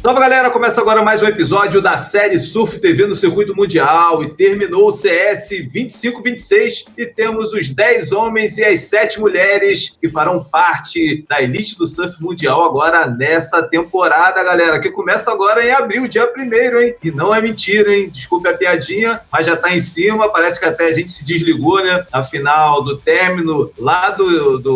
Salve, galera! Começa agora mais um episódio da série Surf TV no Circuito Mundial e terminou o CS 25-26 e temos os 10 homens e as 7 mulheres que farão parte da elite do surf mundial agora nessa temporada, galera, que começa agora em abril, dia 1º, hein? E não é mentira, hein? Desculpe a piadinha, mas já tá em cima, parece que até a gente se desligou, né? Afinal, do término lá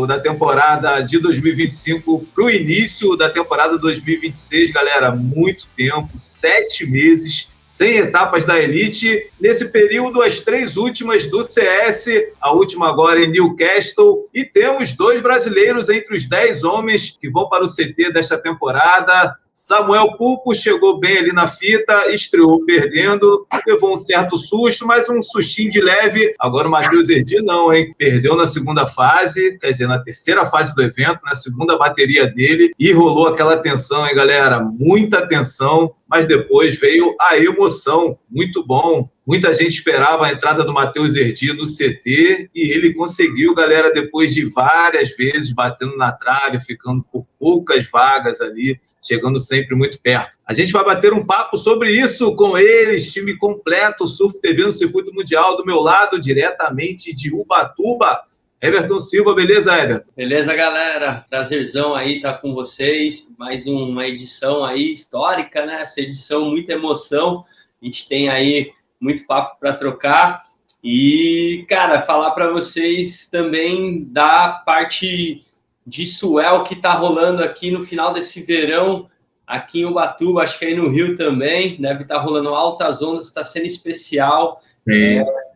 da temporada de 2025 pro início da temporada 2026, galera, muito tempo, 7 meses, 100 etapas da Elite. Nesse período, as 3 últimas do CS, a última agora em Newcastle, e temos 2 brasileiros entre os 10 homens que vão para o CT desta temporada. Samuel Pulpo chegou bem ali na fita, estreou perdendo, levou um certo susto, mas um sustinho de leve. Agora o Matheus Herdi não, hein? Perdeu na segunda fase, quer dizer, na terceira fase do evento, na segunda bateria dele, e rolou aquela tensão, hein, galera? Muita tensão, mas depois veio a emoção. Muito bom. Muita gente esperava a entrada do Matheus Herdi no CT e ele conseguiu, galera, depois de várias vezes batendo na trave, ficando por poucas vagas ali, chegando sempre muito perto. A gente vai bater um papo sobre isso com eles, time completo, Surf TV no Circuito Mundial, do meu lado, diretamente de Ubatuba. Everton Silva, beleza, Everton? Beleza, galera? Prazerzão aí estar com vocês. Mais uma edição aí histórica, né? Essa edição, muita emoção. A gente tem aí muito papo para trocar. E, cara, falar para vocês também da parte de swell que tá rolando aqui no final desse verão, aqui em Ubatuba, acho que aí no Rio também, deve estar rolando altas ondas, está sendo especial.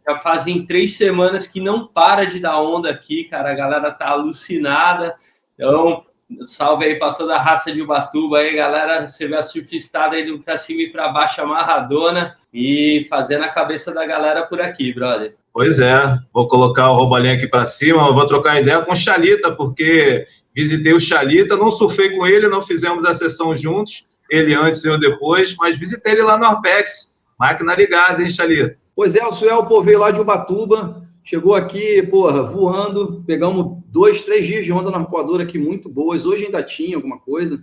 Já fazem 3 semanas que não para de dar onda aqui, cara, a galera tá alucinada. Então, salve aí para toda a raça de Ubatuba aí, galera. Você vê a surfistada aí para cima e para baixo, amarradona, e fazendo a cabeça da galera por aqui, brother. Pois é, vou colocar o Robalinho aqui para cima, vou trocar ideia com o Chalita, porque visitei o Chalita, não surfei com ele, não fizemos a sessão juntos, ele antes e eu depois, mas visitei ele lá no Arpex, máquina ligada, hein, Chalita? Pois é, o Suel, veio lá de Ubatuba, chegou aqui, voando, pegamos 2, 3 dias de onda na arpoadora aqui muito boas, hoje ainda tinha alguma coisa,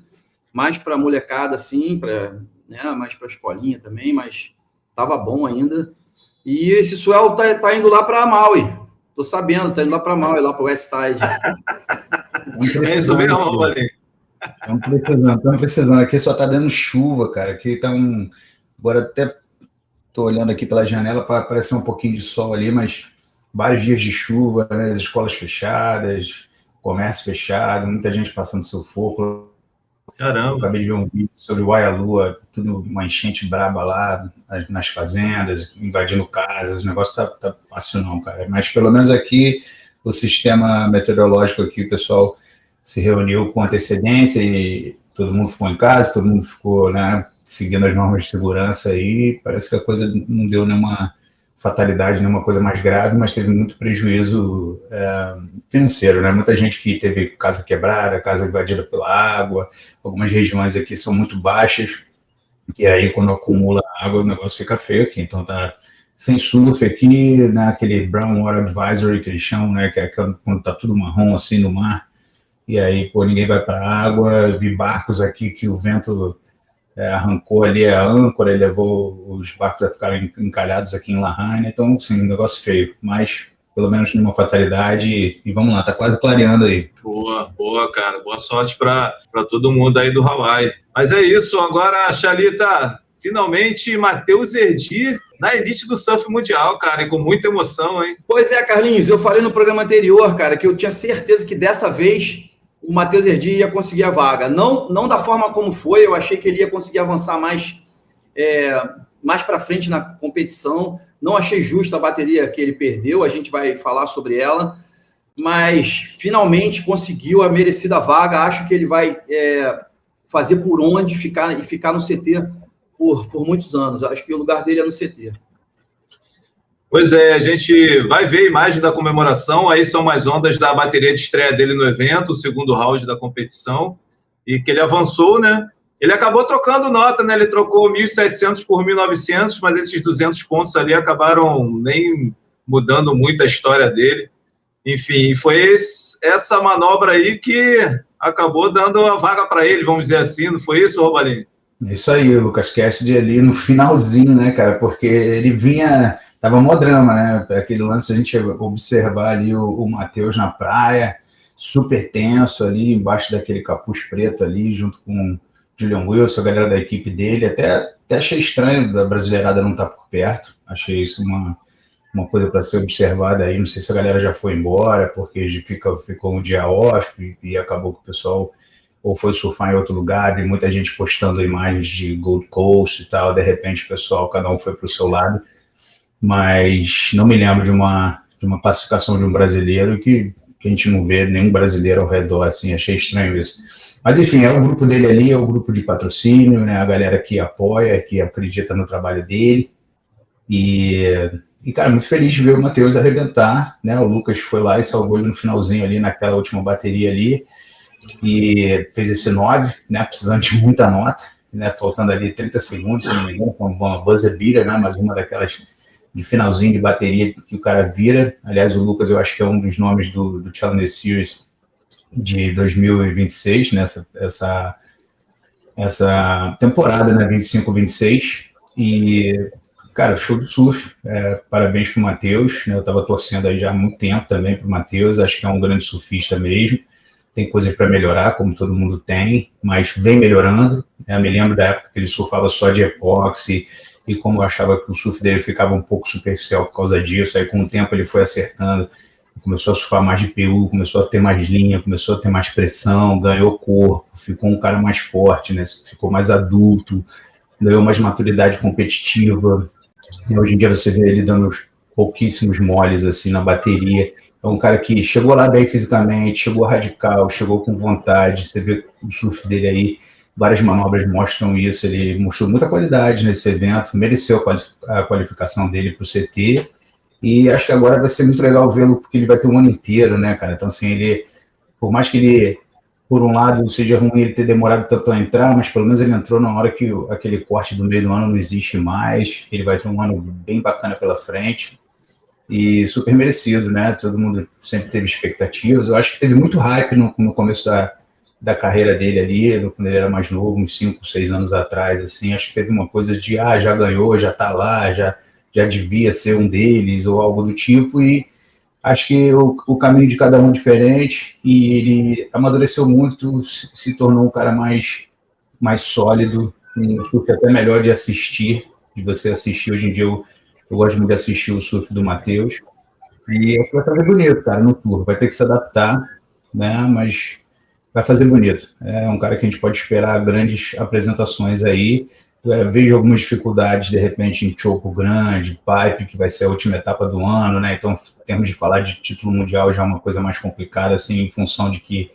mais para molecada, assim, mais para escolinha também, mas tava bom ainda. E esse Suel tá indo lá para Maui. Tô sabendo, tá indo lá para Maui, lá para o West Side. É isso mesmo, Robalinho. Estamos precisando. Aqui só tá dando chuva, cara. Aqui tá Agora até tô olhando aqui pela janela para aparecer um pouquinho de sol ali, mas vários dias de chuva, né? As escolas fechadas, comércio fechado, muita gente passando sufoco. Caramba. Acabei de ver um vídeo sobre o Waialua, tudo uma enchente braba lá nas fazendas, invadindo casas. O negócio tá fácil não, cara. Mas pelo menos aqui, o sistema meteorológico aqui, o pessoal se reuniu com antecedência e todo mundo ficou em casa, todo mundo ficou, né, seguindo as normas de segurança e parece que a coisa não deu nenhuma fatalidade, nenhuma coisa mais grave, mas teve muito prejuízo financeiro, né? Muita gente que teve casa quebrada, casa invadida pela água, algumas regiões aqui são muito baixas, e aí quando acumula água o negócio fica feio aqui, então tá sem surf aqui, né, aquele Brown Water Advisory que eles chamam, né, que é quando tá tudo marrom assim no mar, e aí ninguém vai para a água, vi barcos aqui que o vento arrancou ali a âncora e levou os barcos a ficarem encalhados aqui em Lahaina, então, sim, um negócio feio, mas pelo menos nenhuma fatalidade e vamos lá, tá quase clareando aí. Boa, cara, boa sorte para todo mundo aí do Hawaii. Mas é isso, agora, Chalita, finalmente Matheus Herdi na elite do surf mundial, cara, e com muita emoção, hein? Pois é, Carlinhos, eu falei no programa anterior, cara, que eu tinha certeza que dessa vez o Matheus Herdi ia conseguir a vaga. Não da forma como foi, eu achei que ele ia conseguir avançar mais para frente na competição. Não achei justa a bateria que ele perdeu, a gente vai falar sobre ela, mas finalmente conseguiu a merecida vaga. Acho que ele vai fazer por onde ficar no CT por muitos anos. Acho que o lugar dele é no CT. Pois é, a gente vai ver a imagem da comemoração, aí são mais ondas da bateria de estreia dele no evento, o segundo round da competição, e que ele avançou, né? Ele acabou trocando nota, né? Ele trocou 1.700 por 1.900, mas esses 200 pontos ali acabaram nem mudando muito a história dele. Enfim, foi essa manobra aí que acabou dando a vaga para ele, vamos dizer assim, não foi isso, Robalinho? Isso aí, o Lucas Cassidy ali no finalzinho, né, cara? Porque ele vinha, tava mó drama, né? Aquele lance, a gente observar ali o Matheus na praia, super tenso ali, embaixo daquele capuz preto ali, junto com o Julian Wilson, a galera da equipe dele. Até achei estranho da brasileirada não estar por perto. Achei isso uma coisa para ser observada aí. Não sei se a galera já foi embora, porque ficou um dia off e acabou que o pessoal ou foi surfar em outro lugar, e muita gente postando imagens de Gold Coast e tal, de repente o pessoal, cada um foi para o seu lado, mas não me lembro de uma classificação de um brasileiro que a gente não vê nenhum brasileiro ao redor, assim, achei estranho isso. Mas enfim, é o grupo dele ali, é o grupo de patrocínio, né, a galera que apoia, que acredita no trabalho dele, e cara, muito feliz de ver o Matheus arrebentar, né, o Lucas foi lá e salvou ele no finalzinho ali, naquela última bateria ali, e fez esse 9, né, precisando de muita nota, né, faltando ali 30 segundos, se não me engano, com uma buzzer beater, né, mas uma daquelas de finalzinho de bateria que o cara vira. Aliás, o Lucas, eu acho que é um dos nomes do Challenger Series de 2026, né, essa temporada, né, 25-26, e, cara, show do surf, parabéns pro Matheus, né, eu tava torcendo aí já há muito tempo também pro Matheus, acho que é um grande surfista mesmo, tem coisas para melhorar, como todo mundo tem, mas vem melhorando. Eu me lembro da época que ele surfava só de epóxi, e como eu achava que o surf dele ficava um pouco superficial por causa disso, aí com o tempo ele foi acertando, começou a surfar mais de PU, começou a ter mais linha, começou a ter mais pressão, ganhou corpo, ficou um cara mais forte, né? Ficou mais adulto, ganhou mais maturidade competitiva. E hoje em dia você vê ele dando pouquíssimos moles assim na bateria. É um cara que chegou lá bem fisicamente, chegou radical, chegou com vontade. Você vê o surf dele aí, várias manobras mostram isso. Ele mostrou muita qualidade nesse evento, mereceu a qualificação dele para o CT. E acho que agora vai ser muito legal vê-lo, porque ele vai ter um ano inteiro, né, cara? Então, assim, ele, por mais que ele, por um lado, seja ruim ele ter demorado tanto a entrar, mas pelo menos ele entrou na hora que aquele corte do meio do ano não existe mais. Ele vai ter um ano bem bacana pela frente. E super merecido, né? Todo mundo sempre teve expectativas. Eu acho que teve muito hype no começo da carreira dele ali, quando ele era mais novo, uns 5, 6 anos atrás, assim. Acho que teve uma coisa de, já ganhou, já tá lá, já devia ser um deles, ou algo do tipo, e acho que o caminho de cada um é diferente, e ele amadureceu muito, se tornou um cara mais sólido, um surf até melhor de assistir, de você assistir. Hoje em dia eu gosto muito de assistir o surf do Matheus, e vai fazer bonito, cara, no tour. Vai ter que se adaptar, né, mas vai fazer bonito. É um cara que a gente pode esperar grandes apresentações aí. Vejo algumas dificuldades, de repente, em choco grande, pipe, que vai ser a última etapa do ano, né, então, em termos de falar de título mundial, já é uma coisa mais complicada, assim, em função de que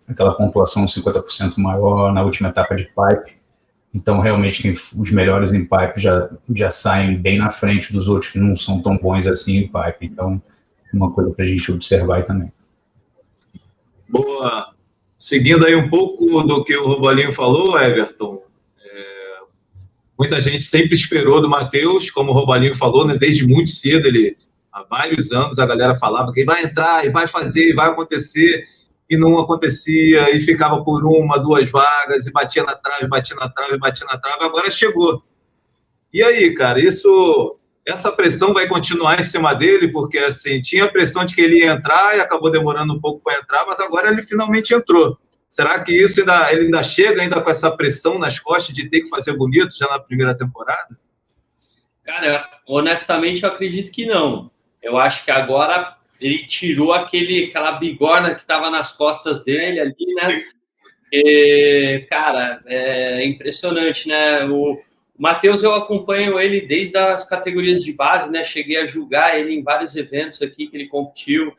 aquela pontuação 50% maior na última etapa de pipe. Então, realmente, os melhores em pipe já saem bem na frente dos outros que não são tão bons assim em pipe. Então, uma coisa para a gente observar aí também. Boa. Seguindo aí um pouco do que o Robalinho falou, Everton, muita gente sempre esperou do Matheus, como o Robalinho falou, né, desde muito cedo, há vários anos a galera falava que ele vai entrar, e vai fazer, e vai acontecer, e não acontecia, e ficava por 1, 2 vagas, e batia na trave, agora chegou. E aí, cara, essa pressão vai continuar em cima dele, porque assim, tinha a pressão de que ele ia entrar e acabou demorando um pouco para entrar, mas agora ele finalmente entrou. Será que ele ainda chega com essa pressão nas costas de ter que fazer bonito já na primeira temporada? Cara, honestamente, eu acredito que não. Eu acho que agora ele tirou aquela bigorna que estava nas costas dele ali, né? E, cara, é impressionante, né? O Matheus, eu acompanho ele desde as categorias de base, né? Cheguei a julgar ele em vários eventos aqui que ele competiu,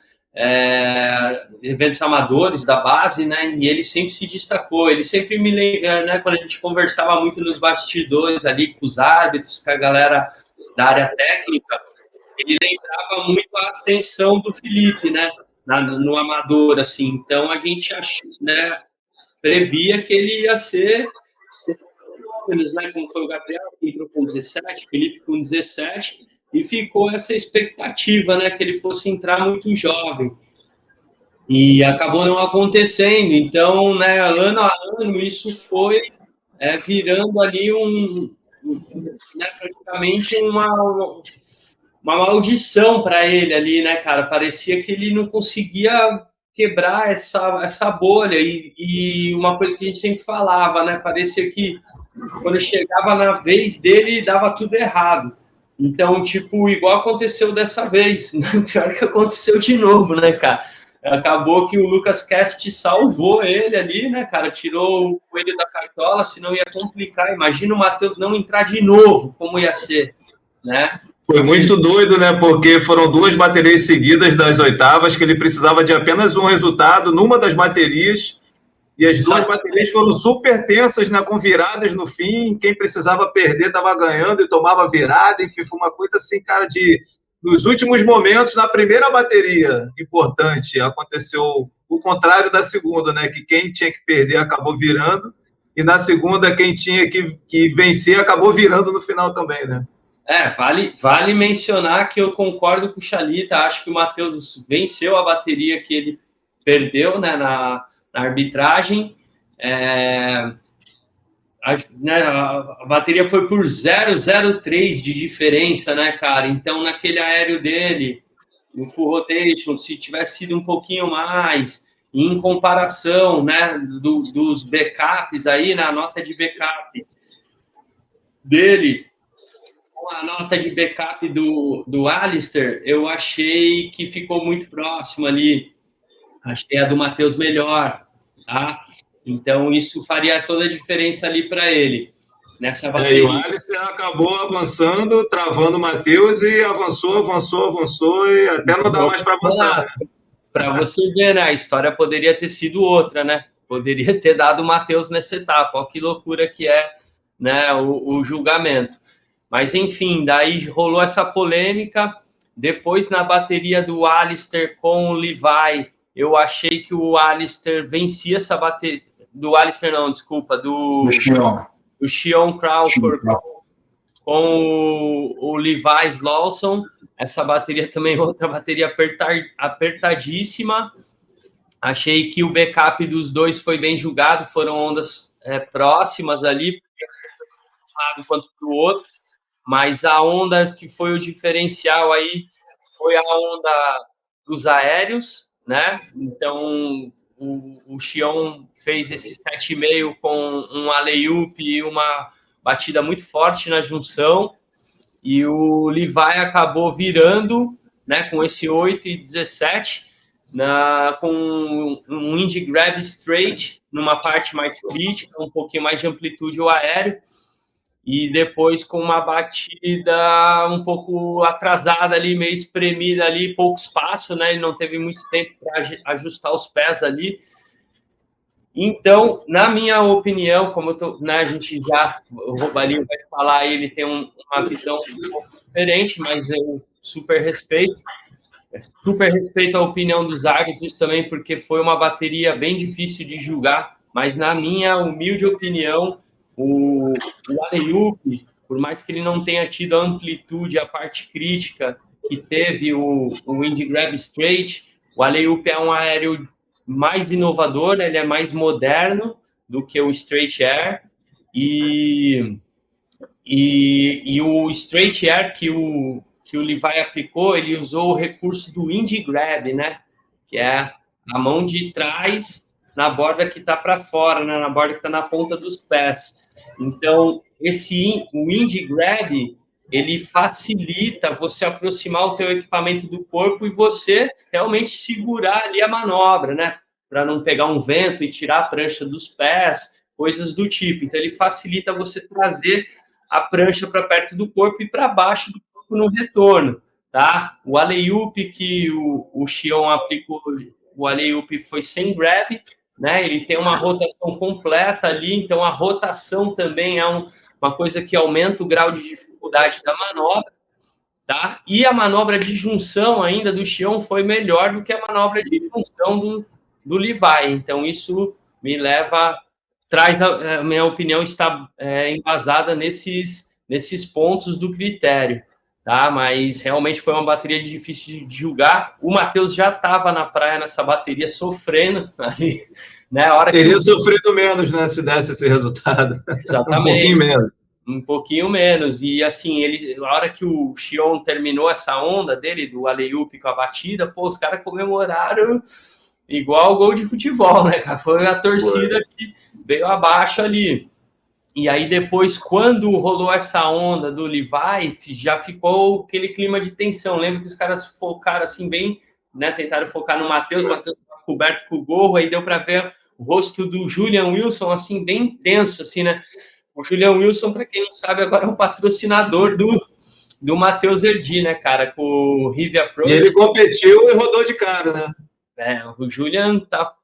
eventos amadores da base, né? E ele sempre se destacou. Ele sempre me lembra, né? Quando a gente conversava muito nos bastidores ali com os árbitros, com a galera da área técnica, ele lembrava muito a ascensão do Felipe, né? No amador, assim. Então a gente né, previa que ele ia ser fenômenos, né? Como foi o Gabriel, que entrou com 17, Felipe com 17, e ficou essa expectativa, né? Que ele fosse entrar muito jovem. E acabou não acontecendo. Então, né, ano a ano, isso foi virando ali né, praticamente uma maldição para ele ali, né, cara? Parecia que ele não conseguia quebrar essa bolha e uma coisa que a gente sempre falava, né? Parecia que quando chegava na vez dele, dava tudo errado. Então, tipo, igual aconteceu dessa vez, né? Pior que aconteceu de novo, né, cara? Acabou que o Lucas Cast salvou ele ali, né, cara? Tirou o coelho da cartola, senão ia complicar. Imagina o Matheus não entrar de novo, como ia ser, né? Foi muito doido, né? Porque foram 2 baterias seguidas das oitavas, que ele precisava de apenas um resultado numa das baterias. E as 2 baterias foram super tensas, né? Com viradas no fim. Quem precisava perder estava ganhando e tomava virada. Enfim, foi uma coisa assim, cara, nos últimos momentos, na primeira bateria importante, aconteceu o contrário da segunda, né? Que quem tinha que perder acabou virando. E na segunda, quem tinha que vencer acabou virando no final também, né? Vale mencionar que eu concordo com o Chalita. Acho que o Matheus venceu a bateria que ele perdeu, né, na arbitragem. A bateria foi por 0,03 de diferença, né, cara? Então, naquele aéreo dele, no full rotation, se tivesse sido um pouquinho mais, em comparação, né, dos backups aí, na nota de backup dele, a nota de backup do Alistair, eu achei que ficou muito próximo ali. Achei a do Matheus melhor, tá? Então, isso faria toda a diferença ali para ele. Nessa bateria. E o Alistair acabou avançando, travando o Matheus e avançou e até não dá mais para avançar. Para você ver, né? A história poderia ter sido outra, né? Poderia ter dado o Matheus nessa etapa. Olha que loucura que é, né, o julgamento. Mas, enfim, daí rolou essa polêmica. Depois, na bateria do Alistair com o Levi, eu achei que o Alistair vencia essa bateria. Do Alistair, não, desculpa. Do Sean Crawford com o Levi Lawson. Essa bateria também, outra bateria apertadíssima. Achei que o backup dos dois foi bem julgado. Foram ondas próximas ali, tanto de um lado quanto para o outro. Mas a onda que foi o diferencial aí foi a onda dos aéreos, né? Então, o Xion fez esse 7,5 com um alley-oop e uma batida muito forte na junção. E o Levi acabou virando, né, com esse 8,17, com um indie grab straight, numa parte mais crítica, um pouquinho mais de amplitude o aéreo. E depois com uma batida um pouco atrasada ali, meio espremida ali, pouco espaço, né? Ele não teve muito tempo para ajustar os pés ali. Então, na minha opinião, como né, a gente já, o Robalinho vai falar, ele tem uma visão um pouco diferente, mas eu super respeito a opinião dos árbitros também, porque foi uma bateria bem difícil de julgar, mas na minha humilde opinião, o alley-oop, por mais que ele não tenha tido a amplitude, a parte crítica que teve o indie grab straight, o alley-oop é um aéreo mais inovador, ele é mais moderno do que o straight air, e o straight air que o Levi aplicou, ele usou o recurso do indie grab, né? Que é a mão de trás na borda que está para fora, né? Na borda que está na ponta dos pés. Então, o indie grab, ele facilita você aproximar o teu equipamento do corpo e você realmente segurar ali a manobra, né? Para não pegar um vento e tirar a prancha dos pés, coisas do tipo. Então, ele facilita você trazer a prancha para perto do corpo e para baixo do corpo no retorno, tá? O alley-oop que o Xion aplicou, o alley-oop foi sem grab, né? Ele tem uma rotação completa ali, então a rotação também é uma coisa que aumenta o grau de dificuldade da manobra, tá? E a manobra de junção ainda do Xion foi melhor do que a manobra de junção do Levi. Então, isso me traz a minha opinião está embasada nesses pontos do critério. tá? Mas realmente foi uma bateria difícil de julgar. O Matheus já estava na praia nessa bateria sofrendo ali, né? A hora Teria sofrido menos, né, se desse esse resultado. Exatamente. Um pouquinho menos. Um pouquinho menos. E assim, a hora que o Xion terminou essa onda dele, do alley-oop com a batida, pô, os caras comemoraram igual o gol de futebol, né, cara? Foi a torcida que veio abaixo ali. E aí depois, quando rolou essa onda do Levi, já ficou aquele clima de tensão. Lembra que os caras focaram assim bem, né? Tentaram focar no Matheus, o Matheus estava coberto com o gorro, aí deu para ver o rosto do Julian Wilson, assim, bem tenso, assim, né? O Julian Wilson, para quem não sabe, agora é o patrocinador do Matheus Erdi, né, cara? Com o Rivia Pro. E ele competiu e rodou de cara, né? O Julian tá,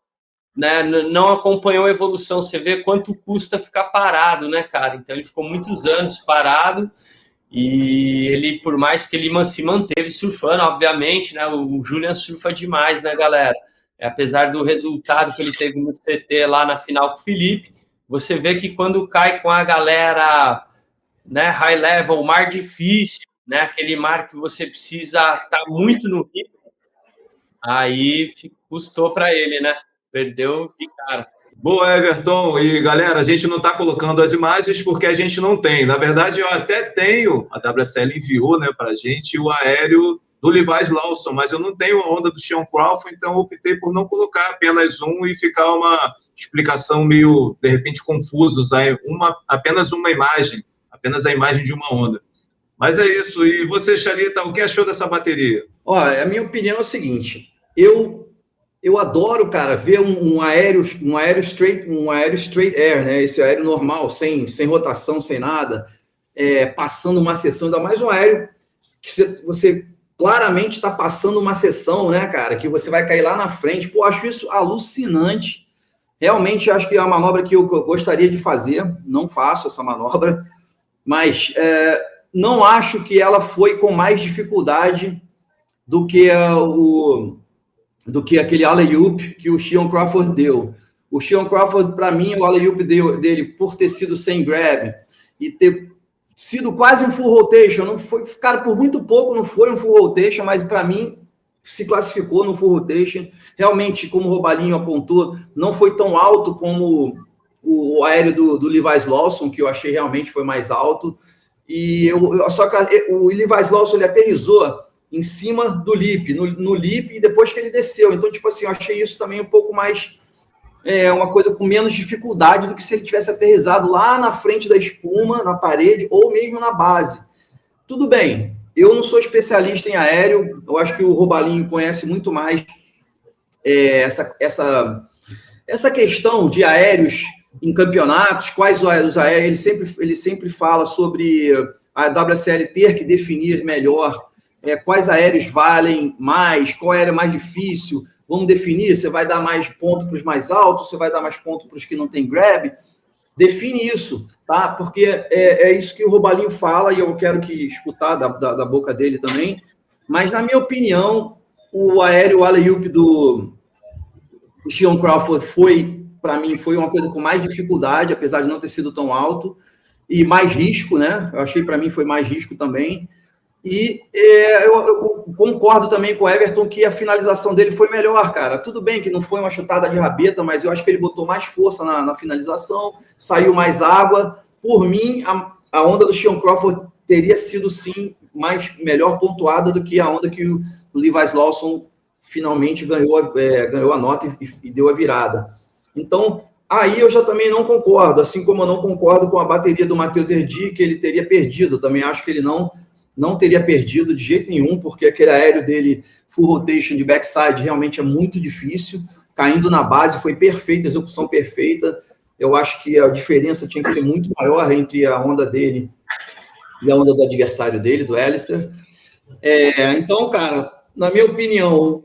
né, não acompanhou a evolução. Você vê quanto custa ficar parado, né, cara? Então ele ficou muitos anos parado e ele, por mais que ele se manteve surfando, obviamente, né? O Julian surfa demais, né, galera? Apesar do resultado que ele teve no CT lá na final com o Felipe, você vê que quando cai com a galera, né, high level, mar difícil, né, aquele mar que você precisa estar muito no ritmo, aí custou para ele, né? Perdeu de cara. Boa, Everton. E, galera, a gente não está colocando as imagens porque a gente não tem. Na verdade, eu até tenho, a WSL enviou, né, para a gente o aéreo do Levi Lawson, mas eu não tenho a onda do Sean Crawford, então eu optei por não colocar apenas um e ficar uma explicação meio, de repente, confusa, usar apenas uma imagem, apenas a imagem de uma onda. Mas é isso. E você, Charita, o que achou dessa bateria? Olha, a minha opinião é o seguinte, eu adoro, cara, ver um aéreo straight air, né? Esse aéreo normal, sem rotação, sem nada, passando uma sessão, ainda mais um aéreo que você claramente está passando uma sessão, né, cara? Que você vai cair lá na frente. Pô, acho isso alucinante. Realmente acho que é uma manobra que eu gostaria de fazer. Não faço essa manobra, mas não acho que ela foi com mais dificuldade do que aquele alley-oop que o Sean Crawford deu. O Sean Crawford, para mim, o alley-oop dele, por ter sido sem grab e ter sido quase um full rotation, não foi, cara, por muito pouco não foi um full rotation, mas para mim se classificou no full rotation. Realmente, como o Robalinho apontou, não foi tão alto como o aéreo do Levi Lawson, que eu achei realmente foi mais alto. E só que o Levi Lawson ele aterrissou em cima do lip, no lip, e depois que ele desceu. Então, tipo assim, eu achei isso também um pouco mais, uma coisa com menos dificuldade do que se ele tivesse aterrissado lá na frente da espuma, na parede, ou mesmo na base. Tudo bem, eu não sou especialista em aéreo, eu acho que o Robalinho conhece muito mais essa questão de aéreos em campeonatos, quais os aéreos, ele sempre fala sobre a WSL ter que definir melhor quais aéreos valem mais, qual aéreo é mais difícil, vamos definir, você vai dar mais ponto para os mais altos, você vai dar mais ponto para os que não tem grab, define isso, tá? Porque é isso que o Robalinho fala e eu quero escutar da boca dele também, mas na minha opinião, o alley-oop do Sean Crawford para mim, foi uma coisa com mais dificuldade, apesar de não ter sido tão alto, e mais risco, né? Eu achei, para mim, foi mais risco também. E eu concordo também com o Everton que a finalização dele foi melhor, cara. Tudo bem que não foi uma chutada de rabeta, mas eu acho que ele botou mais força na finalização, saiu mais água. Por mim, a onda do Sean Crawford teria sido, sim, melhor pontuada do que a onda que o Levi Lawson finalmente ganhou a nota e deu a virada. Então, aí eu já também não concordo, assim como eu não concordo com a bateria do Matheus Erdi, que ele teria perdido. Eu também acho que ele não teria perdido de jeito nenhum, porque aquele aéreo dele, full rotation de backside, realmente é muito difícil. Caindo na base, foi perfeita, execução perfeita. Eu acho que a diferença tinha que ser muito maior entre a onda dele e a onda do adversário dele, do Alistair. Então, cara, na minha opinião,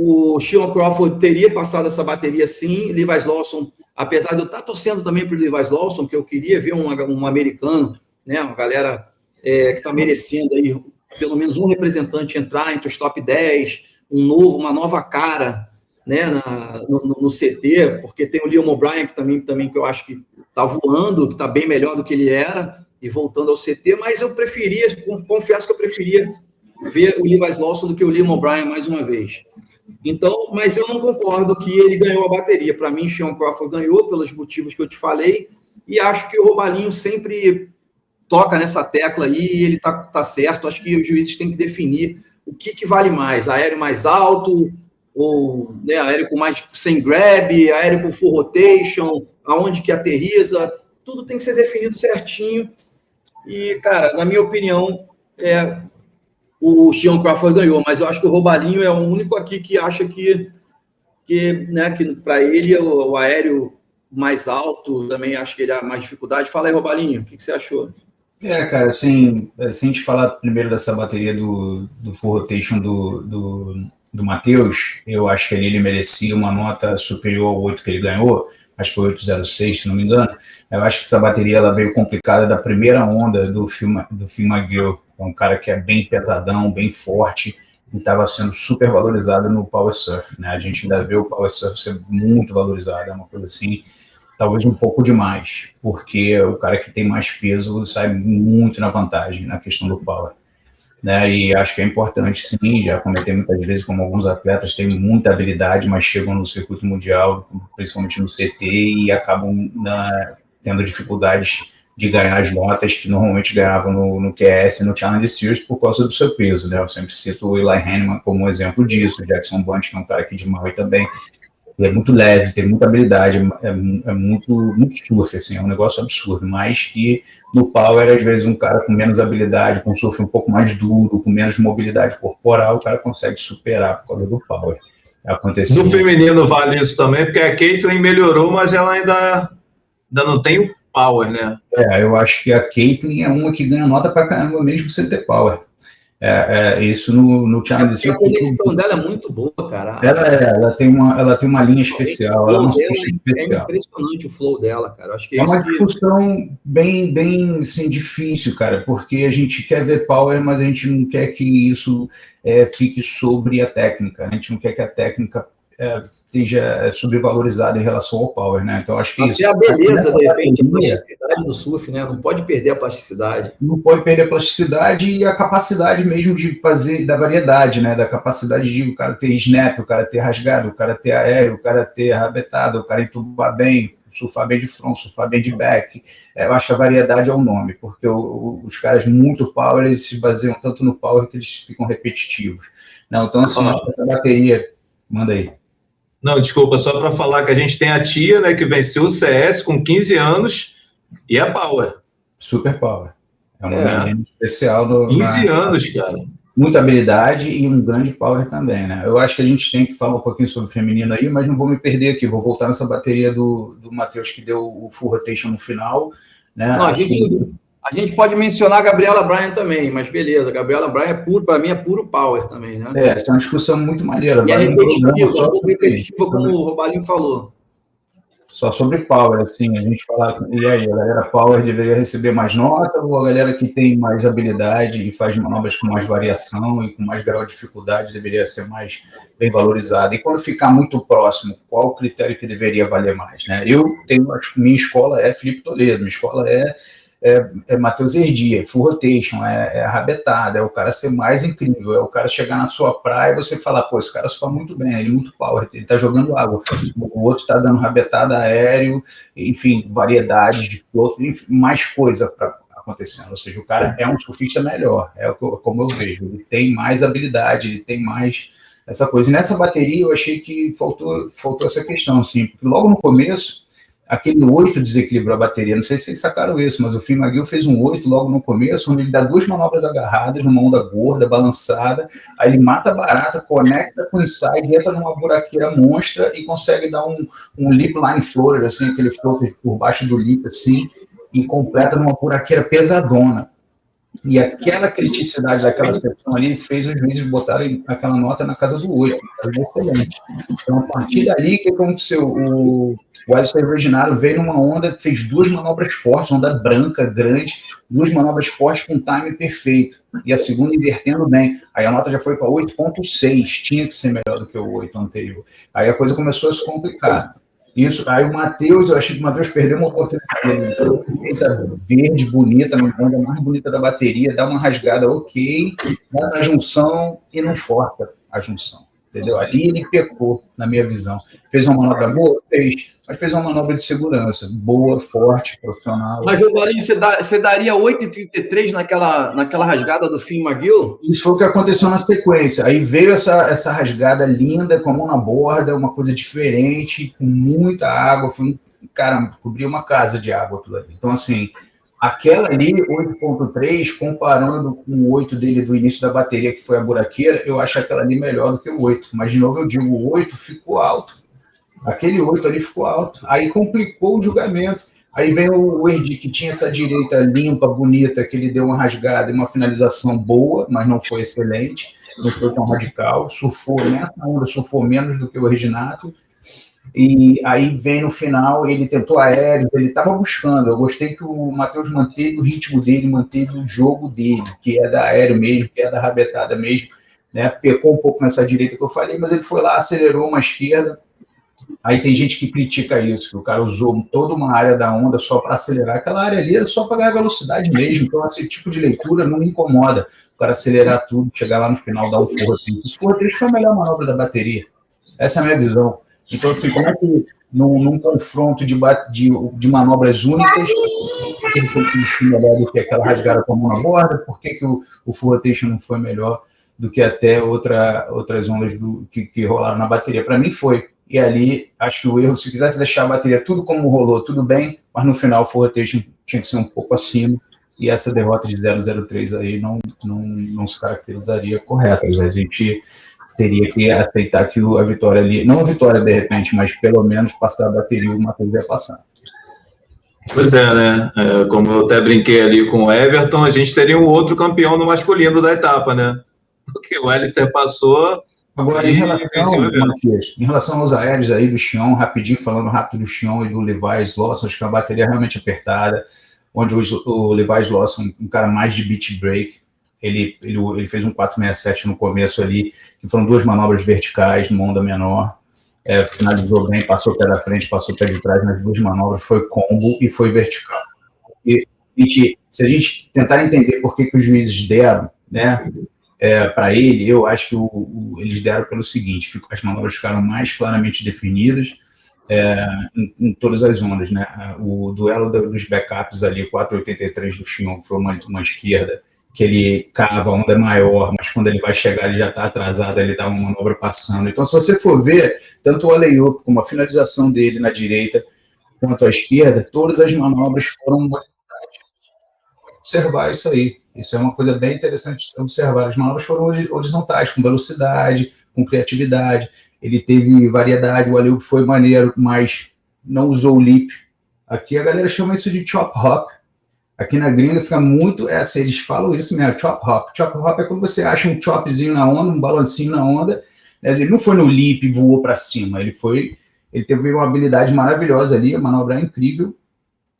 o Sean Crawford teria passado essa bateria sim. Levi Lawson, apesar de eu estar torcendo também para o Levi Lawson, porque eu queria ver um americano, né, uma galera que está merecendo aí pelo menos um representante entrar entre os top 10, uma nova cara, né, no CT, porque tem o Liam O'Brien que também que eu acho que está voando, que está bem melhor do que ele era, e voltando ao CT, mas eu confesso que eu preferia ver o Levi Lawson do que o Liam O'Brien mais uma vez. Então, mas eu não concordo que ele ganhou a bateria. Para mim, Sean Crawford ganhou pelos motivos que eu te falei, e acho que o Robalinho sempre toca nessa tecla aí e ele tá certo. Acho que os juízes têm que definir o que vale mais, aéreo mais alto, ou né, aéreo com mais sem grab, aéreo com full rotation, aonde que aterriza, tudo tem que ser definido certinho. E, cara, na minha opinião, o Sean Crawford ganhou, mas eu acho que o Robalinho é o único aqui que acha que para ele o aéreo mais alto também acho que ele há mais dificuldade. Fala aí, Robalinho, o que você achou? Cara, assim, se a gente falar primeiro dessa bateria do full rotation do Matheus, eu acho que ele merecia uma nota superior ao 8 que ele ganhou, acho que foi 806, se não me engano. Eu acho que essa bateria ela veio complicada da primeira onda do Phil McGill, é um cara que é bem pesadão, bem forte, e estava sendo super valorizado no Power Surf, né? A gente ainda vê o Power Surf ser muito valorizado, é uma coisa assim, talvez um pouco demais, porque o cara que tem mais peso sai muito na vantagem na questão do Power. Né, e acho que é importante, sim, já comentei muitas vezes como alguns atletas têm muita habilidade, mas chegam no circuito mundial, principalmente no CT, e acabam tendo dificuldades de ganhar as notas que normalmente ganhavam no QS e no Challenge Series por causa do seu peso, né? Eu sempre cito o Eli Hanneman como um exemplo disso, o Jackson Bunch, que é um cara aqui de Maui também, ele é muito leve, tem muita habilidade, é muito surf, assim, é um negócio absurdo, mas que no Power, às vezes, um cara com menos habilidade, com surf um pouco mais duro, com menos mobilidade corporal, o cara consegue superar por causa do Power. Aconteceu. No feminino vale isso também, porque a Caitlyn melhorou, mas ela ainda não tem o Power, né? Eu acho que a Caitlyn é uma que ganha nota pra caramba, mesmo sem ter Power. Isso no Challenge. A conexão dela é muito boa, cara. Ela tem uma linha especial. Ela é impressionante o flow dela, cara. Acho que é uma discussão bem assim, difícil, cara, porque a gente quer ver Power, mas a gente não quer que isso fique sobre a técnica. A gente não quer que a técnica esteja subvalorizada em relação ao Power, né? Então, acho que até isso. A beleza, de repente, a plasticidade do surf, né? Não pode perder a plasticidade. Não pode perder a plasticidade e a capacidade mesmo de fazer, da variedade, né? Da capacidade de o cara ter snap, o cara ter rasgado, o cara ter aéreo, o cara ter rabetado, o cara entubar bem, surfar bem de front, surfar bem de back. Eu acho que a variedade é o nome, porque os caras muito Power, eles se baseiam tanto no Power que eles ficam repetitivos. Não, então, assim, acho que essa bateria... Manda aí. Não, desculpa, só para falar que a gente tem a tia, né, que venceu o CS com 15 anos e a Power. Super Power. É um menino especial. 15 anos, cara. Muita habilidade e um grande Power também, né? Eu acho que a gente tem que falar um pouquinho sobre o feminino aí, mas não vou me perder aqui. Vou voltar nessa bateria do Matheus que deu o full rotation no final. Né? Não, a gente pode mencionar a Gabriela Bryan também, mas beleza, a Gabriela Bryan para mim é puro Power também, né? Essa é uma discussão muito maneira. E é repetitiva, como o Robalinho falou. Só sobre Power, assim, a gente fala, e aí, a galera Power deveria receber mais nota, ou a galera que tem mais habilidade e faz manobras com mais variação e com mais grau de dificuldade deveria ser mais bem valorizada? E quando ficar muito próximo, qual o critério que deveria valer mais, né? Acho que minha escola é Felipe Toledo, minha escola é Matheus Herdia, full rotation, é rabetada, é o cara ser mais incrível, é o cara chegar na sua praia e você falar, pô, esse cara surfa muito bem, ele é muito power, ele tá jogando água, o outro tá dando rabetada aéreo, enfim, variedade de piloto, mais coisa para acontecendo, ou seja, o cara é um surfista melhor, como eu vejo, ele tem mais habilidade, ele tem mais essa coisa, e nessa bateria eu achei que faltou essa questão, assim, porque logo no começo aquele 8 desequilibrou a bateria, não sei se vocês sacaram isso, mas o Phil McGill fez um 8 logo no começo, onde ele dá 2 manobras agarradas, numa onda gorda, balançada, aí ele mata a barata, conecta com o inside, entra numa buraqueira monstra e consegue dar um lip line floater, assim, aquele floater por baixo do lip, assim, e completa numa buraqueira pesadona. E aquela criticidade daquela sessão ali fez os juízes botarem aquela nota na casa do 8, excelente. Então, a partir dali, o que aconteceu? O Alistair Reginaro veio numa onda, fez 2 manobras fortes, onda branca, grande, 2 manobras fortes com time perfeito. E a segunda invertendo bem. Aí a nota já foi para 8.6, tinha que ser melhor do que o 8 anterior. Aí a coisa começou a se complicar. Isso, aí o Matheus, eu achei que o Matheus perdeu uma oportunidade. Verde, bonita, na onda mais bonita da bateria, dá uma rasgada ok, dá na junção e não força a junção. Entendeu? Ali ele pecou, na minha visão. Fez uma manobra boa? Fez, mas fez uma manobra de segurança, boa, forte, profissional. Mas, Jodorinho, você daria 8,33 naquela rasgada do Finn McGill? Isso foi o que aconteceu na sequência. Aí veio essa rasgada linda, com a mão na borda, uma coisa diferente, com muita água. Cara, cobriu uma casa de água aquilo ali. Então, assim, aquela ali, 8,3, comparando com o 8 dele do início da bateria, que foi a buraqueira, eu acho aquela ali melhor do que o 8. Mas, de novo, eu digo, o 8 ficou alto. Aquele 8 ali ficou alto. Aí complicou o julgamento. Aí vem o Erdi, que tinha essa direita limpa, bonita, que ele deu uma rasgada e uma finalização boa, mas não foi excelente, não foi tão radical. Surfou nessa onda, surfou menos do que o Reginato. E aí vem no final, ele tentou aéreo, ele estava buscando. Eu gostei que o Matheus manteve o ritmo dele, manteve o jogo dele, que é da aéreo mesmo, que é da rabetada mesmo, né? Pecou um pouco nessa direita que eu falei, mas ele foi lá, acelerou uma esquerda. Aí tem gente que critica isso, que o cara usou toda uma área da onda só para acelerar. Aquela área ali era só para ganhar velocidade mesmo. Então, esse tipo de leitura não me incomoda. O cara acelerar tudo, chegar lá no final, dar um forro triste. O forro triste foi a melhor manobra da bateria. Essa é a minha visão. Então, assim, como é que num confronto de manobras únicas, ele foi melhor do que aquela rasgada com a mão na borda? Por que o full rotation não foi melhor do que até outras ondas que rolaram na bateria? Para mim foi. E ali, acho que o erro, se quisesse deixar a bateria tudo como rolou, tudo bem, mas no final o full rotation tinha que ser um pouco acima, e essa derrota de 0,03 aí não se caracterizaria correta. A gente teria que aceitar que a vitória ali, não a vitória de repente, mas pelo menos passar a bateria, o Matheus ia passar. Pois é, né? Como eu até brinquei ali com o Everton, a gente teria um outro campeão no masculino da etapa, né? Porque o Alistair passou. Agora, em relação aos aéreos aí do Xion, rapidinho, falando rápido do Xion e do Levi Lawson, acho que é uma bateria realmente apertada, onde o Levi Lawson, um cara mais de beat break, ele fez um 467 no começo ali, que foram 2 manobras verticais, numa onda menor, finalizou bem, passou o pé da frente, passou o pé de trás nas 2 manobras, foi combo e foi vertical. E se a gente tentar entender por que os juízes deram, né, para ele, eu acho que eles deram pelo seguinte: as manobras ficaram mais claramente definidas em todas as ondas, né? O duelo dos backups ali, 4,83 do Xion, foi uma esquerda, que ele cava, a onda é maior, mas quando ele vai chegar ele já está atrasado, ele está uma manobra passando. Então, se você for ver, tanto o alley-oop como a finalização dele na direita, quanto à esquerda, todas as manobras foram observar isso aí. Isso é uma coisa bem interessante de observar. As manobras foram horizontais, com velocidade, com criatividade. Ele teve variedade, o alley-oop foi maneiro, mas não usou o leap. Aqui a galera chama isso de chop hop. Aqui na gringa fica muito eles falam isso mesmo, chop hop. Chop hop é quando você acha um chopzinho na onda, um balancinho na onda. Ele não foi no leap e voou para cima. Ele teve uma habilidade maravilhosa ali, a manobra é incrível,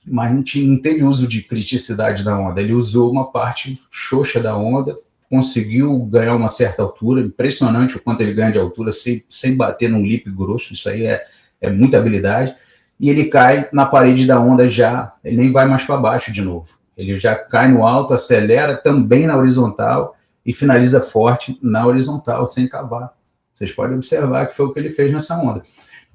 mas não teve uso de criticidade da onda. Ele usou uma parte xoxa da onda, conseguiu ganhar uma certa altura, impressionante o quanto ele ganha de altura, sem bater num lip grosso, isso aí é muita habilidade, e ele cai na parede da onda já, ele nem vai mais para baixo de novo. Ele já cai no alto, acelera também na horizontal e finaliza forte na horizontal, sem cavar. Vocês podem observar que foi o que ele fez nessa onda.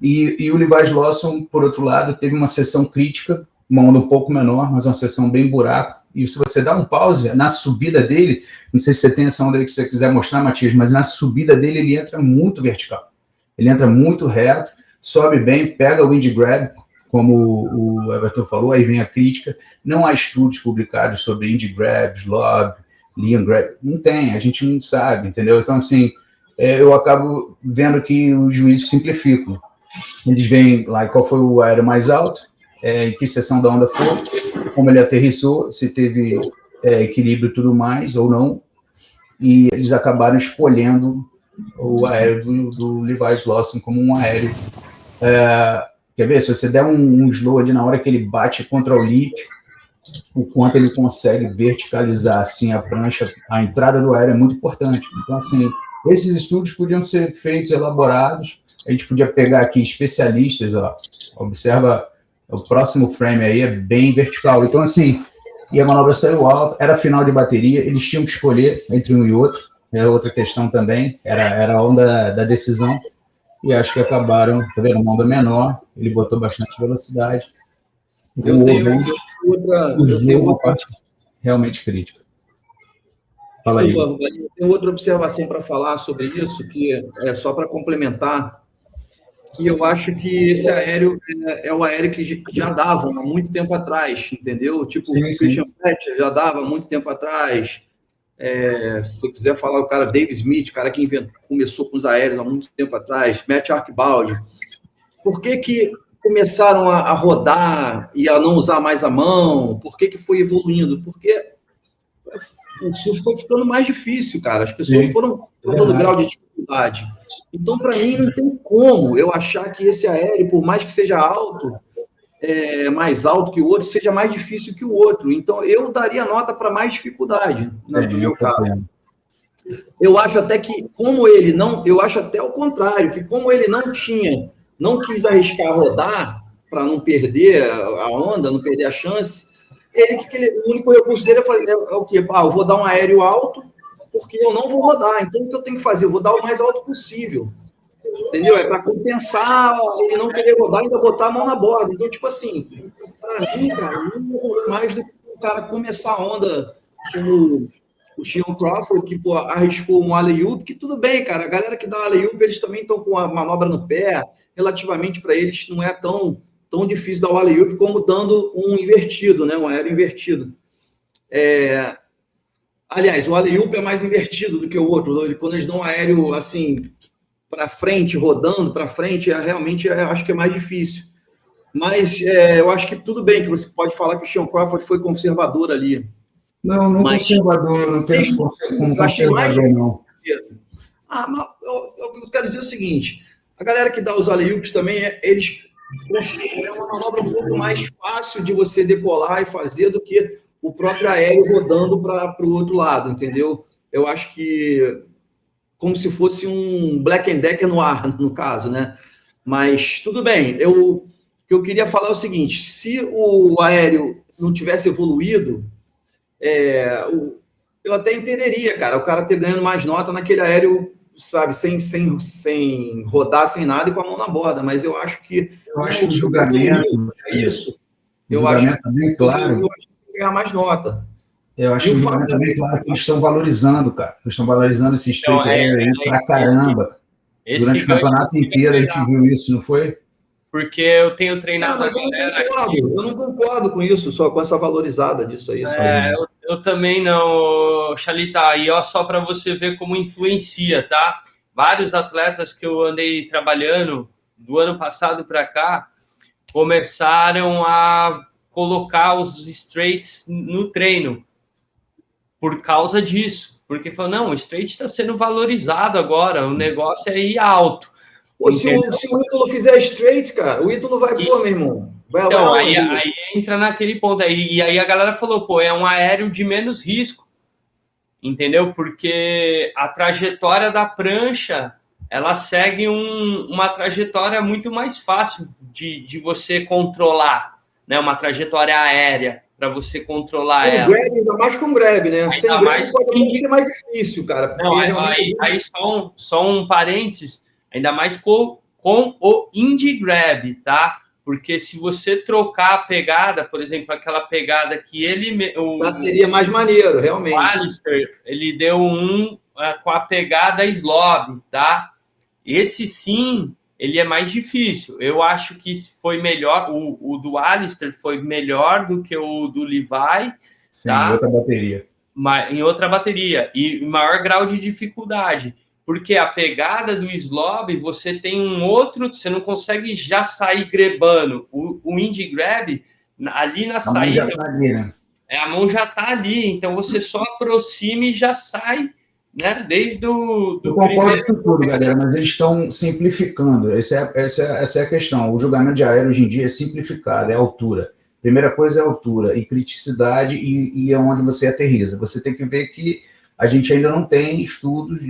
E o Levi Lawson, por outro lado, teve uma seção crítica, uma onda um pouco menor, mas uma seção bem buraco, e se você dá um pause na subida dele, não sei se você tem essa onda aí que você quiser mostrar, Matias, mas na subida dele ele entra muito vertical, ele entra muito reto, sobe bem, pega o wind grab, como o Everton falou, aí vem a crítica, não há estudos publicados sobre wind grabs, lob, lean grab, não tem, a gente não sabe, entendeu? Então assim, eu acabo vendo que os juízes simplificam, eles veem lá qual foi o aéreo mais alto, em que seção da onda foi, como ele aterrissou, se teve equilíbrio e tudo mais, ou não, e eles acabaram escolhendo o aéreo do Levi Lawson como um aéreo. Quer ver? Se você der um slow ali na hora que ele bate contra o lip, o quanto ele consegue verticalizar assim a prancha, a entrada do aéreo é muito importante. Então, assim, esses estudos podiam ser feitos, elaborados, a gente podia pegar aqui especialistas, ó, observa o próximo frame aí, é bem vertical. Então, assim, e a manobra saiu alta, era final de bateria, eles tinham que escolher entre um e outro, era outra questão também, era a onda da decisão, e acho que acabaram, tá vendo, uma onda menor, ele botou bastante velocidade. Eu tenho uma parte realmente crítica. Fala aí. Eu tenho outra observação para falar sobre isso, que é só para complementar, que eu acho que esse aéreo é o aéreo que já dava há muito tempo atrás, entendeu? Tipo, o Christian Fletcher já dava há muito tempo atrás. Se você quiser falar o cara Dave Smith, o cara que começou com os aéreos há muito tempo atrás, Matt Archibald. Por que começaram a rodar e a não usar mais a mão? Por que foi evoluindo? Porque o surf foi ficando mais difícil, cara. As pessoas foram dando grau de dificuldade. Então, para mim, não tem como eu achar que esse aéreo, por mais que seja alto, mais alto que o outro, seja mais difícil que o outro. Então, eu daria nota para mais dificuldade, no meu caso. Eu acho até que, como ele não... Eu acho até o contrário, que como ele não quis arriscar rodar para não perder a onda, não perder a chance, o único recurso dele é o quê? Eu vou dar um aéreo alto, porque eu não vou rodar. Então, o que eu tenho que fazer? Eu vou dar o mais alto possível. Entendeu? É para compensar ele não querer rodar e ainda botar a mão na borda. Então, tipo assim, para mim, cara, mais do que o cara começar a onda como o Sean Crawford, que arriscou um alley-oop, que tudo bem, cara. A galera que dá alley-oop, eles também estão com a manobra no pé. Relativamente para eles, não é tão difícil dar o alley-oop como dando um invertido, né? Um aéreo invertido. Aliás, o alley-oop é mais invertido do que o outro. Quando eles dão um aéreo assim para frente, rodando para frente, realmente eu acho que é mais difícil. Mas eu acho que tudo bem que você pode falar que o Sean Crawford foi conservador ali. Não conservador, não penso como conservador, não. Mas eu quero dizer o seguinte, a galera que dá os alley-oops também, eles é uma manobra um pouco mais fácil de você decolar e fazer do que o próprio aéreo rodando para o outro lado, entendeu? Eu acho que como se fosse um Black and Decker no ar, no caso, né? Mas tudo bem. O que eu queria falar é o seguinte: se o aéreo não tivesse evoluído, eu até entenderia, cara, o cara ter ganhando mais nota naquele aéreo, sabe, sem rodar, sem nada e com a mão na borda. Mas eu acho que o julgamento é isso. Eu acho que bem claro. Eu acho que tem que ganhar mais nota. Eu acho que o julgamento também claro que eles estão valorizando, cara. Eles estão valorizando esse straight aí pra caramba. Durante o campeonato inteiro a gente viu isso, não foi? Porque eu tenho treinado eu não concordo com isso, só com essa valorizada disso aí. Eu também não, Chalita. E só para você ver como influencia, tá? Vários atletas que eu andei trabalhando do ano passado para cá começaram a colocar os straights no treino por causa disso. Porque falou, não, o straight está sendo valorizado agora, o negócio é ir alto. Pô, se o Ítalo fizer straight, cara, o Ítalo vai, meu irmão. Aí entra naquele ponto aí. E aí a galera falou, é um aéreo de menos risco. Entendeu? Porque a trajetória da prancha, ela segue uma trajetória muito mais fácil de você controlar, né? Uma trajetória aérea para você controlar ela. Grab, ainda mais com grab, né? Sem grab pode ser mais difícil, cara. Não, aí só um parênteses, ainda mais com o indie grab, tá? Porque se você trocar a pegada, por exemplo, aquela pegada que ele... seria mais maneiro, realmente. O Alistair, ele deu com a pegada slob, tá? Esse sim, ele é mais difícil. Eu acho que foi melhor, o do Alistair foi melhor do que o do Levi. Sim, tá? Em outra bateria. Em outra bateria. E maior grau de dificuldade. Porque a pegada do slob, você tem você não consegue já sair grebando. O indie grab, ali na saída, tá ali, né? A mão já está ali, então você só aproxima e já sai, né? Desde o Eu concordo com tudo, galera, mas eles estão simplificando. Essa é a questão. O julgamento de aéreo hoje em dia é simplificado, é altura. Primeira coisa é altura e criticidade e é onde você aterriza. Você tem que ver que a gente ainda não tem estudos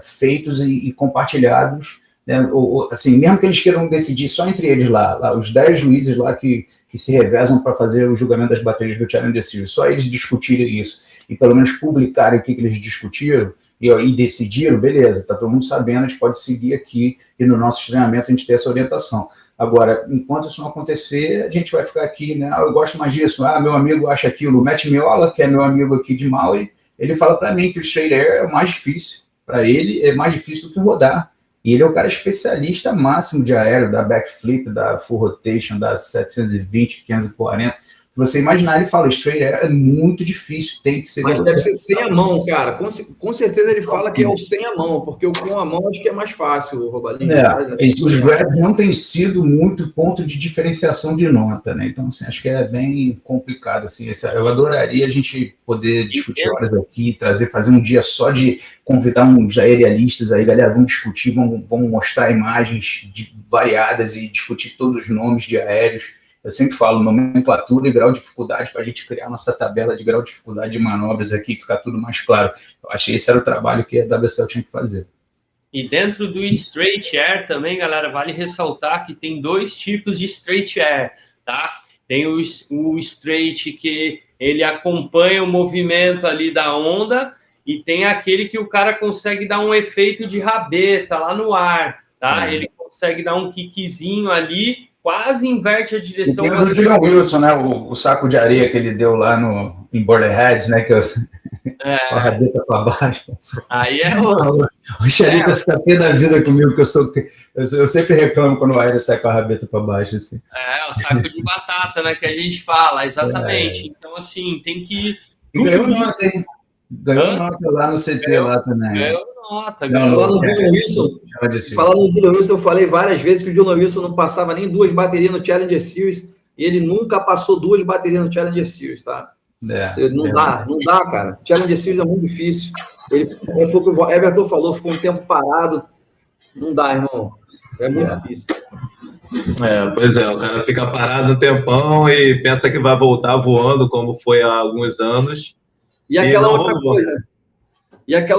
feitos e compartilhados né? Assim, mesmo que eles queiram decidir só entre eles lá os 10 juízes lá que se revezam para fazer o julgamento das baterias do Challenger Series, só eles discutirem isso e pelo menos publicarem o que eles discutiram e decidiram, beleza, tá todo mundo sabendo, a gente pode seguir aqui e nos nossos treinamentos a gente tem essa orientação. Agora, enquanto isso não acontecer, a gente vai ficar aqui, né? Eu gosto mais disso. Meu amigo acha aquilo. O Matt Miola, que é meu amigo aqui de Maui, ele fala para mim que o straight air é o mais difícil. Para ele, é mais difícil do que rodar. E ele é o cara especialista máximo de aéreo, da backflip, da full rotation, da 720, 540. Se você imaginar, ele fala, straight air é muito difícil, tem que ser... Mas deve ser sem a mão, cara. Com certeza ele fala que é o sem a mão, porque o com a mão acho que é mais fácil, o Robalinho. Os grabs não têm sido muito ponto de diferenciação de nota, né? Então, assim, acho que é bem complicado, assim. Eu adoraria a gente poder discutir horas aqui, fazer um dia só de convidar uns aerialistas aí, galera, vamos discutir, vamos mostrar imagens variadas e discutir todos os nomes de aéreos. Eu sempre falo nomenclatura e grau de dificuldade para a gente criar nossa tabela de grau de dificuldade de manobras aqui e ficar tudo mais claro. Eu achei que esse era o trabalho que a WSL tinha que fazer. E dentro do straight air também, galera, vale ressaltar que tem 2 tipos de straight air, tá? Tem o straight que ele acompanha o movimento ali da onda e tem aquele que o cara consegue dar um efeito de rabeta lá no ar, tá? Ele consegue dar um kickzinho ali, quase inverte a direção. E tem o Dylan Wilson, né? O saco de areia que ele deu lá em Border Heads, né? Com a rabeta para baixo. Aí é o Xerita fica pé da vida comigo, que eu sempre reclamo quando o aéreo sai com a rabeta para baixo. Assim. O saco de batata, né? Que a gente fala, exatamente. Então, assim, tem que... Ganhou nota, hein? Ganhou nota lá no CT lá também. Ganhou nota. Lá no Dylan Wilson, falando no Dylan Wilson, eu falei várias vezes que o Dylan Wilson não passava nem 2 baterias no Challenger Series, e ele nunca passou 2 baterias no Challenger Series, tá? Não dá, cara. Challenger Series é muito difícil. Foi o que o Everton falou, ficou um tempo parado. Não dá, irmão. É muito difícil. Pois é, o cara fica parado um tempão e pensa que vai voltar voando, como foi há alguns anos. E aquela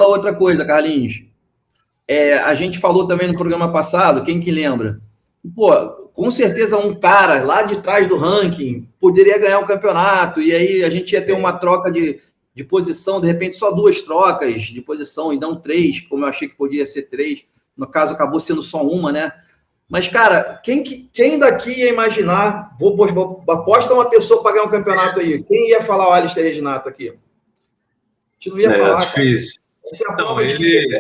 outra coisa, Carlinhos, a gente falou também no programa passado, quem que lembra? Pô, com certeza um cara lá de trás do ranking poderia ganhar o campeonato, e aí a gente ia ter uma troca de posição, de repente só 2 trocas de posição, e não 3, como eu achei que podia ser 3, no caso acabou sendo só uma, né? Mas, cara, quem daqui ia imaginar, aposta uma pessoa para ganhar um campeonato aí, quem ia falar o Alistair Reginato aqui? A gente não ia falar. Difícil. Essa é a prova de que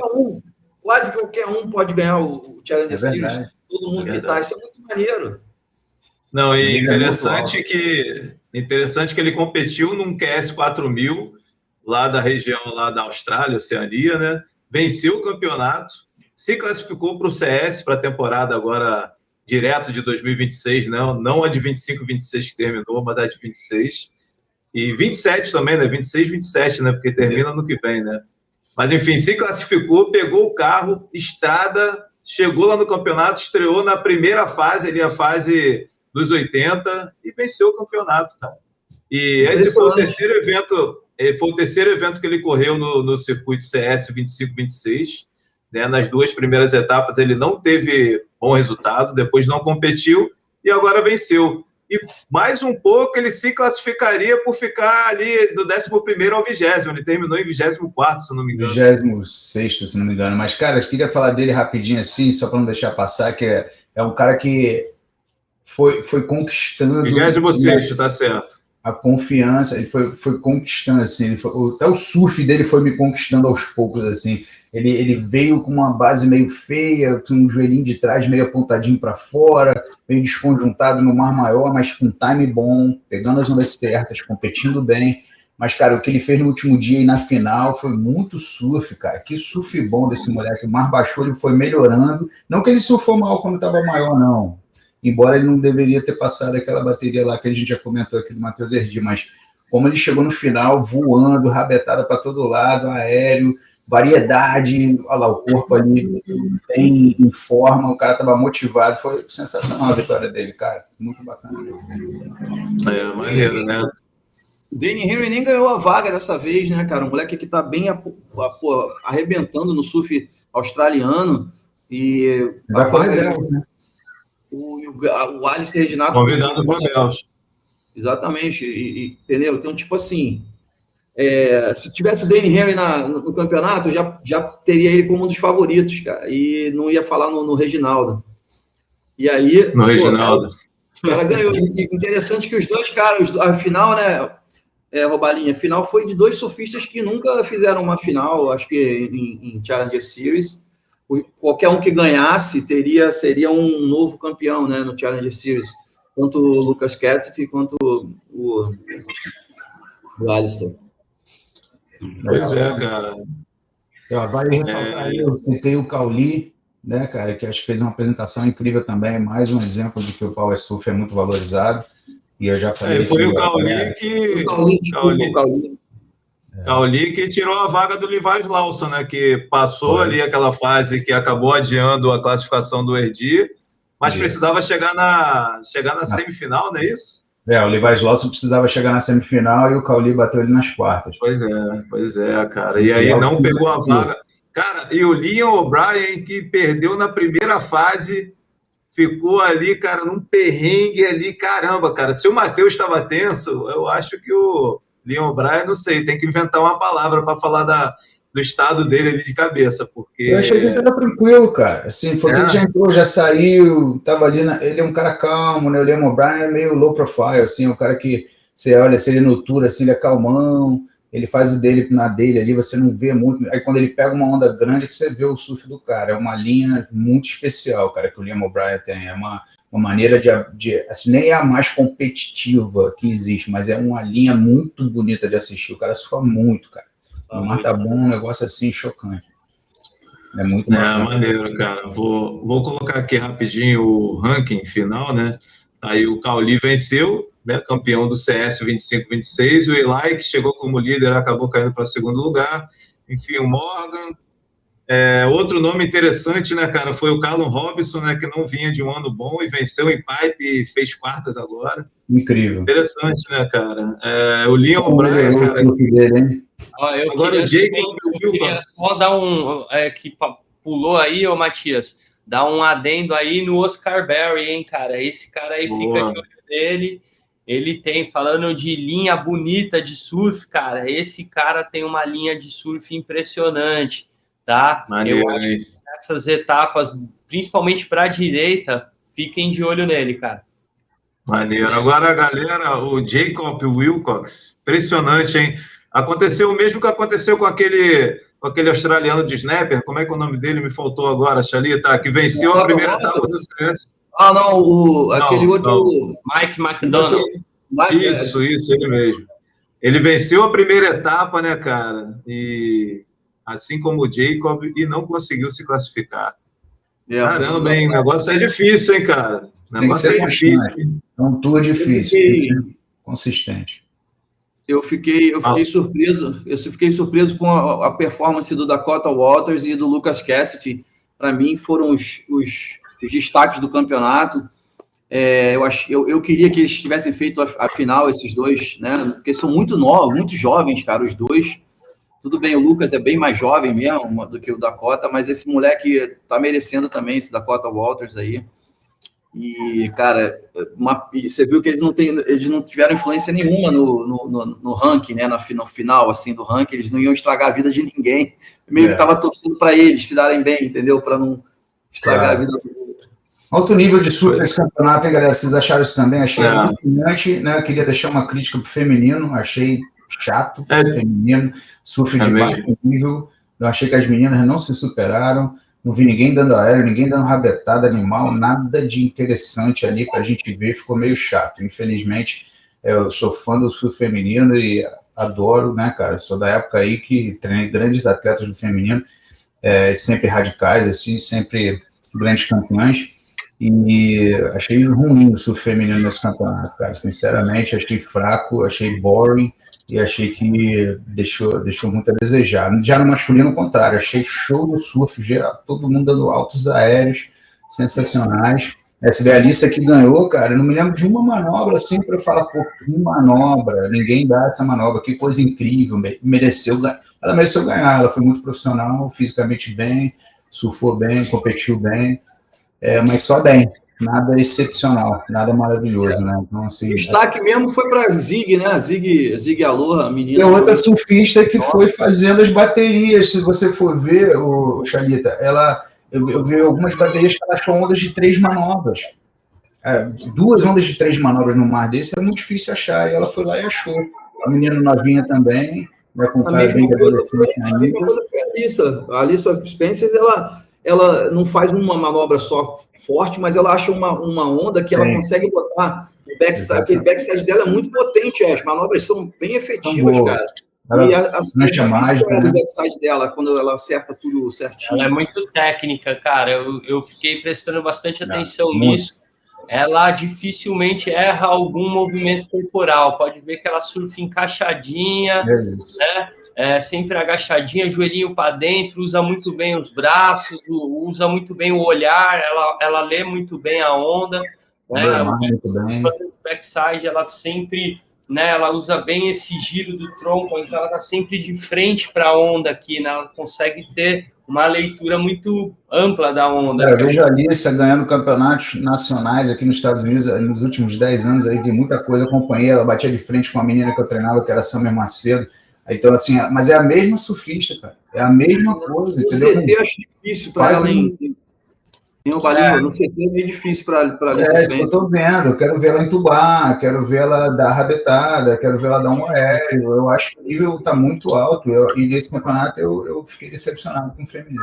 quase qualquer um pode ganhar o Challenger Series. Todo mundo que tá. Isso é muito maneiro. Não, e interessante que ele competiu num QS 4000 lá da região lá da Austrália, Oceania, né? Venceu o campeonato, se classificou para o CS, para a temporada agora direto de 2026, não a de 25 e 26 que terminou, mas a de 26. E 27 também, né? 26, 27, né? Porque termina no que vem, né? Mas, enfim, se classificou, pegou o carro, estrada, chegou lá no campeonato, estreou na primeira fase, ali a fase dos 80, e venceu o campeonato, cara. E esse foi o terceiro evento que ele correu no circuito CS 25-26. Né? Nas 2 primeiras etapas ele não teve bom resultado, depois não competiu e agora venceu. E mais um pouco ele se classificaria por ficar ali do 11º ao 20º. Ele terminou em 24º, se não me engano. 26º, se não me engano. Mas, cara, eu queria falar dele rapidinho assim, só para não deixar passar, que é um cara que foi conquistando... 26º, tá certo. A confiança, ele foi conquistando, assim, até o surf dele foi me conquistando aos poucos, assim. Ele veio com uma base meio feia, com um joelhinho de trás meio apontadinho para fora, meio desconjuntado no mar maior, mas com time bom, pegando as ondas certas, competindo bem. Mas, cara, o que ele fez no último dia e na final foi muito surf, cara. Que surf bom desse moleque. O mar baixou, ele foi melhorando. Não que ele surfou mal quando estava maior, não. Embora ele não deveria ter passado aquela bateria lá que a gente já comentou aqui do Matheus Herdi, mas como ele chegou no final, voando, rabetada para todo lado, aéreo, variedade, olha lá, o corpo ali bem em forma, o cara estava motivado, foi sensacional a vitória dele, cara, muito bacana. Maneiro, né? O Danny Henry nem ganhou a vaga dessa vez, né, cara? Um moleque que tá bem arrebentando no surf australiano. E vai fazer Bells, né? O Alistair Reginato... Convidado para Bells. Exatamente. Entendeu? Então, tipo assim, se tivesse o Danny Henry no campeonato, já teria ele como um dos favoritos, cara. E não ia falar no Reginaldo. E aí... No Reginaldo. Ela ganhou. E interessante que os dois caras, a final, né, Robalinha, a final foi de dois surfistas que nunca fizeram uma final, acho que em Challenger Series. Qualquer um que ganhasse seria um novo campeão, né, no Challenger Series. Tanto o Lucas Cassidy quanto o Alistair. Pois é, cara. Vale ressaltar aí, eu citei o Cauli, né, cara, que acho que fez uma apresentação incrível também, mais um exemplo de que o Power Surf é muito valorizado, e eu já falei... Foi o Cauli que... Cauli que tirou a vaga do Levi Lawson, né, que passou ali aquela fase que acabou adiando a classificação do Erdi, mas precisava chegar na semifinal, não é isso? O Levi Lawson precisava chegar na semifinal e o Cauli bateu ele nas quartas. Pois é, cara, e aí não pegou a vaga... Cara, e o Liam O'Brien, que perdeu na primeira fase, ficou ali, cara, num perrengue ali, caramba, cara. Se o Matheus estava tenso, eu acho que o Liam O'Brien, não sei, tem que inventar uma palavra para falar do estado dele ali de cabeça, porque... Eu achei que ele estava tranquilo, cara. Assim, foi que ele já entrou, já saiu, estava ali, ele é um cara calmo, né? O Liam O'Brien é meio low profile, assim, é um cara que, você olha, se ele no tour, assim, ele é calmão, ele faz o dele na dele ali, você não vê muito. Aí quando ele pega uma onda grande, que você vê o surf do cara. É uma linha muito especial, cara, que o Liam O'Brien tem. É uma maneira de assim, nem é a mais competitiva que existe, mas é uma linha muito bonita de assistir. O cara surfa muito, cara. O mar tá bom, um negócio assim chocante. É muito maneiro, cara. Vou colocar aqui rapidinho o ranking final, né? Aí o Cauli venceu, né, campeão do CS 25-26, o Eli, que chegou como líder, acabou caindo para segundo lugar. Enfim, o Morgan. Outro nome interessante, né, cara, foi o Callum Robinson, né, que não vinha de um ano bom e venceu em pipe e fez quartas agora. Incrível. Interessante, né, cara? O Liam O'Brien, cara... Agora o Jacob... Eu queria só dar que pulou aí, ô Matias, dá um adendo aí no Oscar Berry, hein, cara? Esse cara aí fica de olho nele. Ele tem, falando de linha bonita de surf, cara, esse cara tem uma linha de surf impressionante, tá? Maneiro, eu acho que essas etapas, principalmente para a direita, fiquem de olho nele, cara. Maneiro. Agora, galera, o Jacob Wilcox, impressionante, hein? Aconteceu o mesmo que aconteceu com aquele australiano de snapper, como é que é o nome dele? Me faltou agora, Xalita, que venceu a primeira etapa do CS. Aquele outro... Mike McDonald. Isso, ele mesmo. Ele venceu a primeira etapa, né, cara? E assim como o Jacob, e não conseguiu se classificar. Caramba, hein? O negócio é difícil, hein, cara? O negócio é difícil. É um tour difícil, tem que ser consistente. Eu fiquei surpreso. Eu fiquei surpreso com a performance do Dakota Waters e do Lucas Cassidy. Para mim, foram os destaques do campeonato. Eu queria que eles tivessem feito a final, esses dois, né? Porque são muito novos, muito jovens, cara, os dois. Tudo bem, o Lucas é bem mais jovem mesmo do que o Dakota, mas esse moleque tá merecendo também, esse Dakota Waters aí. E, cara, você viu que eles não tiveram influência nenhuma no ranking, né? No final, assim, do ranking, eles não iam estragar a vida de ninguém. Meio que tava torcendo para eles se darem bem, entendeu? Para não estragar a vida dos outros. Alto nível de surf esse campeonato, hein, galera? Vocês acharam isso também? Achei alucinante, né? Eu queria deixar uma crítica pro feminino, achei chato, feminino, surf de baixo nível. Eu achei que as meninas não se superaram. Não vi ninguém dando aéreo, ninguém dando rabetada animal, nada de interessante ali para a gente ver, ficou meio chato. Infelizmente, eu sou fã do surf feminino e adoro, né, cara? Sou da época aí que treinei grandes atletas do feminino, sempre radicais, assim, sempre grandes campeões. E achei ruim o surf feminino nesse campeonato, cara. Sinceramente, achei fraco, achei boring. E achei que deixou muito a desejar. Já no masculino, o contrário, achei show do surf, geral, todo mundo dando altos aéreos, sensacionais. Essa Alice que ganhou, cara, eu não me lembro de uma manobra assim para eu falar, pô, que manobra, ninguém dá essa manobra, que coisa incrível, ela mereceu ganhar, ela foi muito profissional, fisicamente bem, surfou bem, competiu bem, mas só bem. Nada excepcional, nada maravilhoso, né? Então, assim, o destaque mesmo foi para Zig, né? Zig Aloha, a menina. Tem outra surfista que foi fazendo as baterias. Se você for ver, o Xalita, eu vi algumas baterias que ela achou ondas de 3 manobras. 2 ondas de 3 manobras no mar desse é muito difícil achar, e ela foi lá e achou. A menina novinha também, né, com a mesma coisa foi a Alissa. A Alissa Spencer, ela não faz uma manobra só forte, mas ela acha uma onda que ela consegue botar. Aquele backside dela é muito potente, as manobras são bem efetivas, cara. E a do backside dela, quando ela acerta tudo certinho. Ela é muito técnica, cara. Eu fiquei prestando bastante atenção nisso. Ela dificilmente erra algum movimento corporal. Pode ver que ela surfa encaixadinha, né? Sempre agachadinha, joelhinho para dentro, usa muito bem os braços, usa muito bem o olhar, ela lê muito bem a onda, né? O backside, ela sempre, né? Ela usa bem esse giro do tronco, então ela tá sempre de frente para a onda aqui, né? Ela consegue ter uma leitura muito ampla da onda. Eu vejo a Alissa ganhando campeonatos nacionais aqui nos Estados Unidos nos últimos 10 anos, aí vi muita coisa, acompanhei, ela batia de frente com a menina que eu treinava, que era Summer Macedo. Então, assim, mas é a mesma surfista, cara. É a mesma coisa, entendeu? O CT eu acho difícil para ela no CT é meio difícil para ela. Isso que eu estou vendo. Eu quero ver ela entubar, quero ver ela dar rabetada, quero ver ela dar um aéreo. Eu acho que o nível está muito alto. E nesse campeonato eu fiquei decepcionado com o feminino.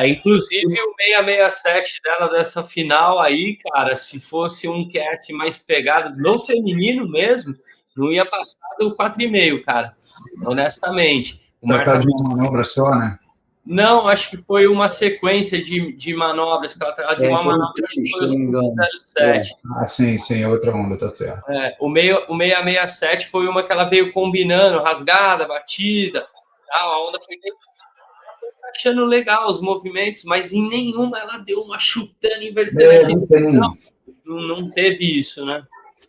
Inclusive o 667 dela dessa final aí, cara, se fosse um cat mais pegado no feminino mesmo, não ia passar do 4,5, cara. Honestamente. Por causa de uma manobra só, né? Não, acho que foi uma sequência de manobras. Que ela deu uma manobra, acho que foi o 07. Sim, outra onda, tá certo. O 667 foi uma que ela veio combinando, rasgada, batida. A onda foi achando legal os movimentos, mas em nenhuma ela deu uma chutando, invertendo. Não teve isso, né?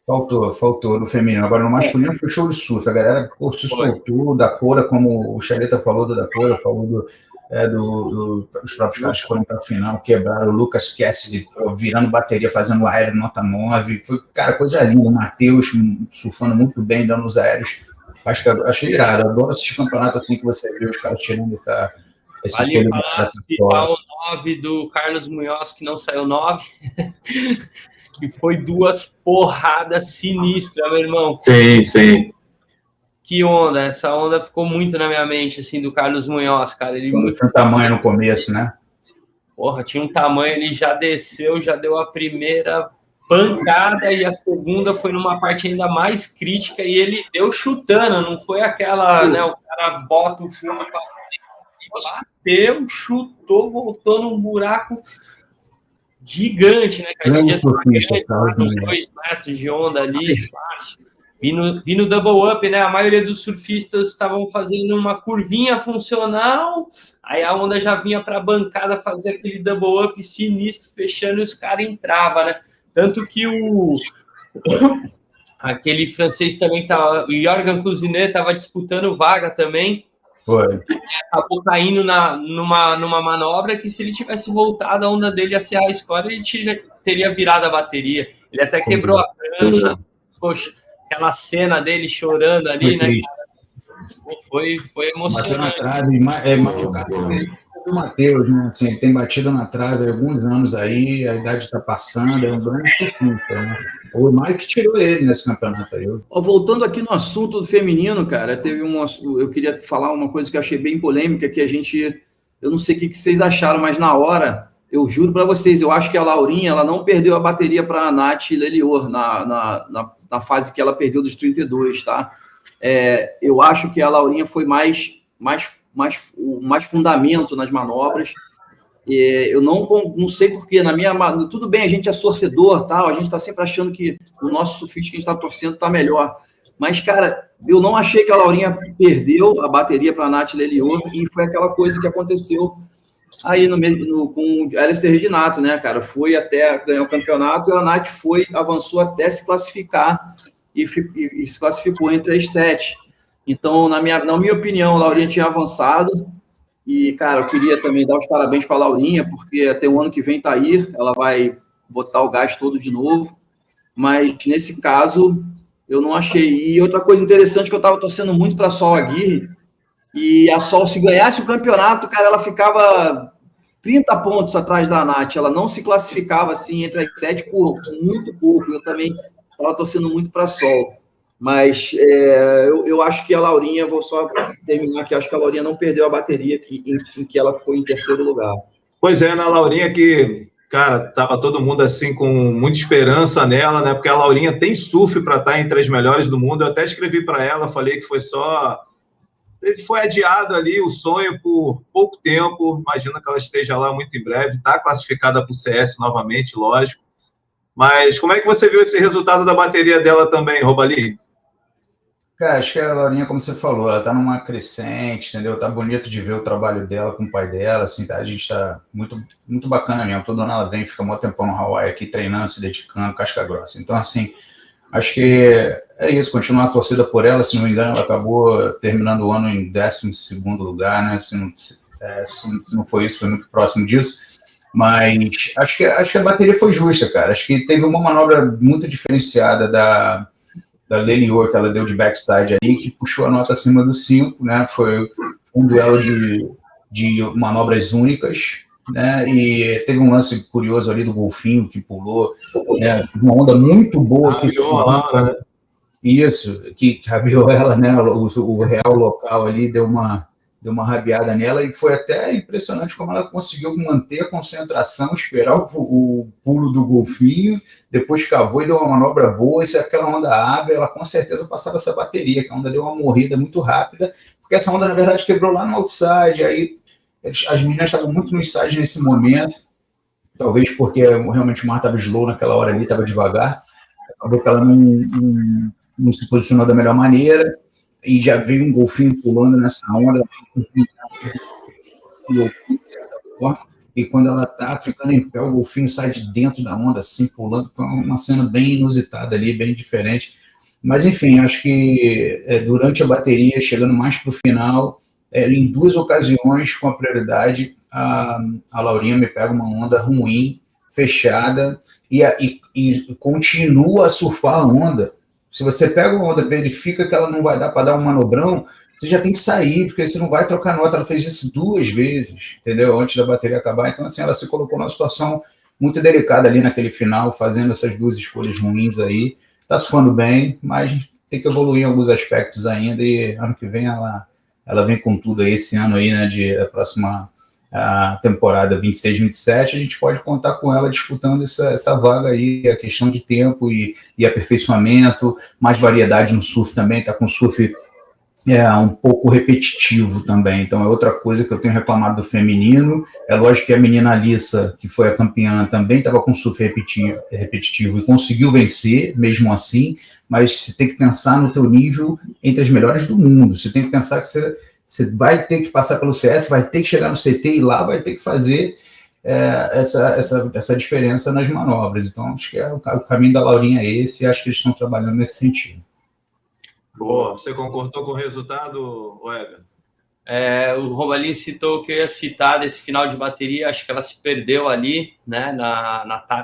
Faltou no feminino. Agora, no masculino foi show de surf. A galera se soltou da Cora, como o Xaleta falou da Cora, falou dos próprios caras que foram para a final, quebraram o Lucas Cassidy virando bateria, fazendo aéreo nota 9. Foi, cara, coisa linda. O Matheus surfando muito bem, dando os aéreos. Achei irado. Eu adoro assistir campeonato assim que você vê os caras tirando esse ali o 9 do Carlos Munhoz, que não saiu 9. E foi 2 porradas sinistras, meu irmão. Sim. Que onda, essa onda ficou muito na minha mente, assim, do Carlos Munhoz, cara. Ele tinha um tamanho no começo, né? Porra, tinha um tamanho, ele já desceu, já deu a primeira pancada e a segunda foi numa parte ainda mais crítica e ele deu chutando, não foi aquela, né, o cara bota o fundo pra frente, bateu, chutou, voltou num buraco gigante, né, cara? Esse dia 2 metros de onda ali, fácil. Vi no double up, né? A maioria dos surfistas estavam fazendo uma curvinha funcional, aí a onda já vinha para a bancada fazer aquele double up sinistro, fechando e os caras entravam, né? Tanto que aquele francês também tava, o Jorgen Cousinet estava disputando vaga também. Foi. Acabou caindo numa manobra que, se ele tivesse voltado, a onda dele ia ser high score, ele teria virado a bateria. Ele até quebrou a prancha. Poxa, aquela cena dele chorando ali, né? Foi emocionante. O cara do Matheus, né? Assim, ele tem batido na trave há alguns anos aí, a idade está passando, é um grande surfista, né? O Mike tirou ele nesse campeonato aí. Voltando aqui no assunto do feminino, cara, eu queria falar uma coisa que eu achei bem polêmica, que eu não sei o que vocês acharam, mas na hora, eu juro para vocês, eu acho que a Laurinha, ela não perdeu a bateria para a Nath Lelior na fase que ela perdeu dos 32, tá? Eu acho que a Laurinha foi mais fundamento nas manobras. Eu não sei porquê, tudo bem, a gente é torcedor, tal, a gente está sempre achando que o nosso surfista que a gente está torcendo está melhor, mas, cara, eu não achei que a Laurinha perdeu a bateria para a Nath Lelior, e foi aquela coisa que aconteceu aí com o Alistair Redinato, né, cara? Foi até ganhar o campeonato e a Nath avançou até se classificar e se classificou entre as 7. Então, na minha opinião, a Laurinha tinha avançado E, cara, eu queria também dar os parabéns para a Laurinha, porque até o ano que vem tá aí, ela vai botar o gás todo de novo. Mas, nesse caso, eu não achei. E outra coisa interessante que eu estava torcendo muito para a Sol Aguirre, e a Sol, se ganhasse o campeonato, cara, ela ficava 30 pontos atrás da Nath. Ela não se classificava assim entre as 7 por muito pouco. Eu também estava torcendo muito para a Sol. Mas eu acho que a Laurinha, vou só terminar aqui, acho que a Laurinha não perdeu a bateria em que ela ficou em terceiro lugar. Pois é, na Laurinha que, cara, tava todo mundo assim com muita esperança nela, né? Porque a Laurinha tem surf para estar entre as melhores do mundo. Eu até escrevi para ela, falei que foi adiado ali o sonho por pouco tempo. Imagino que ela esteja lá muito em breve. Está classificada para o CS novamente, lógico. Mas como é que você viu esse resultado da bateria dela também, Robalinho? Cara, acho que a Laurinha, como você falou, ela tá numa crescente, entendeu? Tá bonito de ver o trabalho dela com o pai dela, assim, tá? A gente tá muito, muito bacana mesmo. Todo ano ela vem, fica um tempão no Hawaii aqui, treinando, se dedicando, casca grossa. Então, assim, acho que é isso, continuar a torcida por ela. Se não me engano, ela acabou terminando o ano em 12º lugar, né? Se não foi isso, foi muito próximo disso. Mas acho que a bateria foi justa, cara. Acho que teve uma manobra muito diferenciada da Lelior, que ela deu de backside aí, que puxou a nota acima do 5, né? Foi um duelo de manobras únicas, né? E teve um lance curioso ali do golfinho que pulou, né? Uma onda muito boa. Isso, que rabiou ela, né? O real local ali deu uma rabiada nela, e foi até impressionante como ela conseguiu manter a concentração, esperar o pulo do golfinho, depois cavou e deu uma manobra boa. E se aquela onda abre, ela com certeza passava essa bateria, que a onda deu uma morrida muito rápida, porque essa onda, na verdade, quebrou lá no outside. Aí as meninas estavam muito no inside nesse momento, talvez porque realmente o mar estava slow naquela hora ali, estava devagar, acabou que ela não se posicionou da melhor maneira, e já veio um golfinho pulando nessa onda, e quando ela tá ficando em pé, o golfinho sai de dentro da onda, assim, pulando. Foi uma cena bem inusitada ali, bem diferente. Mas, enfim, acho que durante a bateria, chegando mais para o final, em 2 ocasiões, com a prioridade, a Laurinha me pega uma onda ruim, fechada, e continua a surfar a onda. Se você pega uma onda, verifica que ela não vai dar para dar um manobrão, você já tem que sair, porque você não vai trocar nota. Ela fez isso 2 vezes, entendeu? Antes da bateria acabar. Então, assim, ela se colocou numa situação muito delicada ali naquele final, fazendo essas 2 escolhas ruins aí. Tá surfando bem, mas tem que evoluir em alguns aspectos ainda, e ano que vem ela vem com tudo aí, esse ano aí, né, a próxima temporada 26-27, a gente pode contar com ela disputando essa vaga aí, a questão de tempo e aperfeiçoamento, mais variedade no surf também, tá com surf um pouco repetitivo também. Então é outra coisa que eu tenho reclamado do feminino. É lógico que a menina Alissa, que foi a campeã, também estava com surf repetitivo e conseguiu vencer, mesmo assim, mas você tem que pensar no teu nível entre as melhores do mundo. Você tem que pensar que você vai ter que passar pelo CS, vai ter que chegar no CT e lá vai ter que fazer essa diferença nas manobras. Então, acho que o caminho da Laurinha é esse, e acho que eles estão trabalhando nesse sentido. Boa. Você concordou com o resultado, Weber? O Robalinho citou o que eu ia citar desse final de bateria. Acho que ela se perdeu ali, né,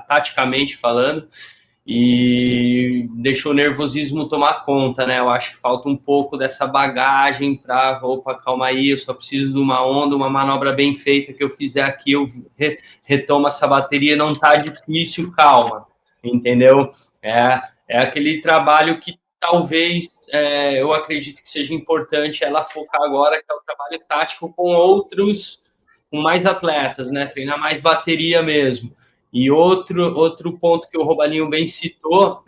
taticamente falando, e deixou o nervosismo tomar conta, né? Eu acho que falta um pouco dessa bagagem para, opa, calma aí, eu só preciso de uma onda, uma manobra bem feita que eu fizer aqui, eu retomo essa bateria, não tá difícil, calma, entendeu? É aquele trabalho que talvez eu acredito que seja importante ela focar agora, que é o trabalho tático com mais atletas, né? Treinar mais bateria mesmo. E outro ponto que o Robalinho bem citou,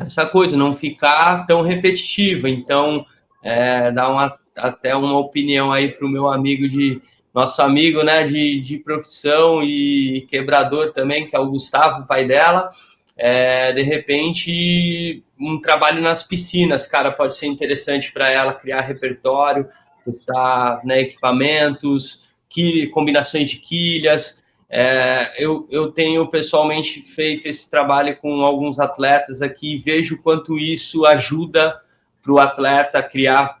essa coisa, não ficar tão repetitiva. Então, dar até uma opinião aí para o meu amigo, nosso amigo, né, de profissão e quebrador também, que é o Gustavo, pai dela. De repente, um trabalho nas piscinas, cara, pode ser interessante para ela, criar repertório, testar, né, equipamentos, combinações de quilhas. Eu tenho pessoalmente feito esse trabalho com alguns atletas aqui e vejo quanto isso ajuda para o atleta criar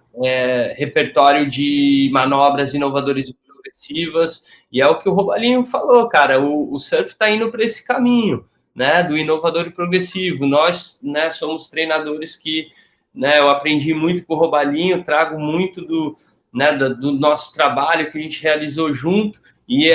repertório de manobras inovadoras e progressivas progressivas, e é o que o Robalinho falou, cara, o surf está indo para esse caminho, né, do inovador e progressivo. Nós, né, somos treinadores que, né, eu aprendi muito com o Robalinho, trago muito do nosso trabalho que a gente realizou junto, e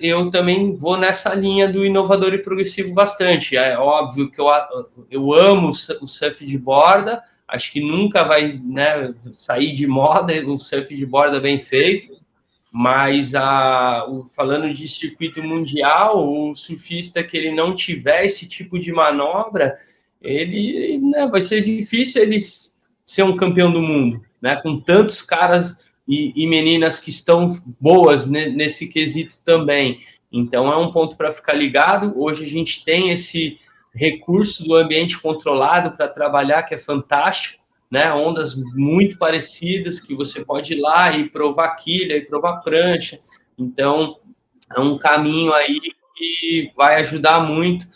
eu também vou nessa linha do inovador e progressivo bastante. É óbvio que eu amo o surf de borda, acho que nunca vai, né, sair de moda o surf de borda bem feito, mas falando de circuito mundial, o surfista que ele não tiver esse tipo de manobra, ele, né, vai ser difícil ele ser um campeão do mundo, né, com tantos caras e meninas que estão boas nesse quesito também. Então é um ponto para ficar ligado. Hoje a gente tem esse recurso do ambiente controlado para trabalhar, que é fantástico, né? Ondas muito parecidas, que você pode ir lá e provar quilha e provar prancha. Então é um caminho aí que vai ajudar muito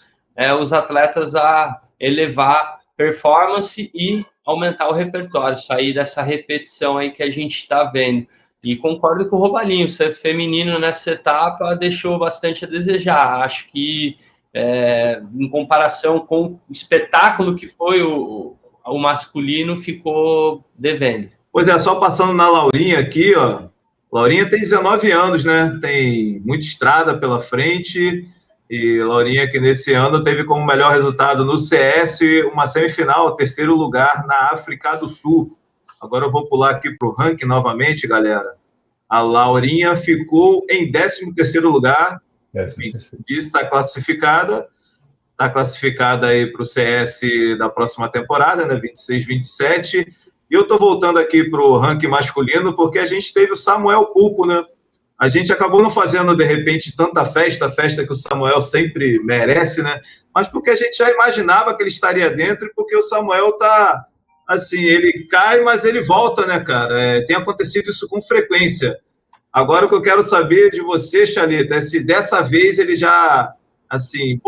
os atletas a elevar performance e aumentar o repertório, sair dessa repetição aí que a gente está vendo. E concordo com o Robalinho, o surf feminino nessa etapa deixou bastante a desejar. Acho que, em comparação com o espetáculo que foi o masculino, ficou devendo. Pois é, só passando na Laurinha aqui, ó. Laurinha tem 19 anos, né? Tem muita estrada pela frente. E Laurinha, que nesse ano teve como melhor resultado no CS uma semifinal, 3º lugar na África do Sul. Agora eu vou pular aqui para o ranking novamente, galera. A Laurinha ficou em 13º lugar. Está classificada. Está classificada aí para o CS da próxima temporada, né? 26-27. E eu estou voltando aqui para o ranking masculino porque a gente teve o Samuel Pulpo, né? A gente acabou não fazendo, de repente, tanta festa que o Samuel sempre merece, né? Mas porque a gente já imaginava que ele estaria dentro e porque o Samuel tá, assim, ele cai, mas ele volta, né, cara? Tem acontecido isso com frequência. Agora, o que eu quero saber de você, Chalita, é se dessa vez ele já, assim,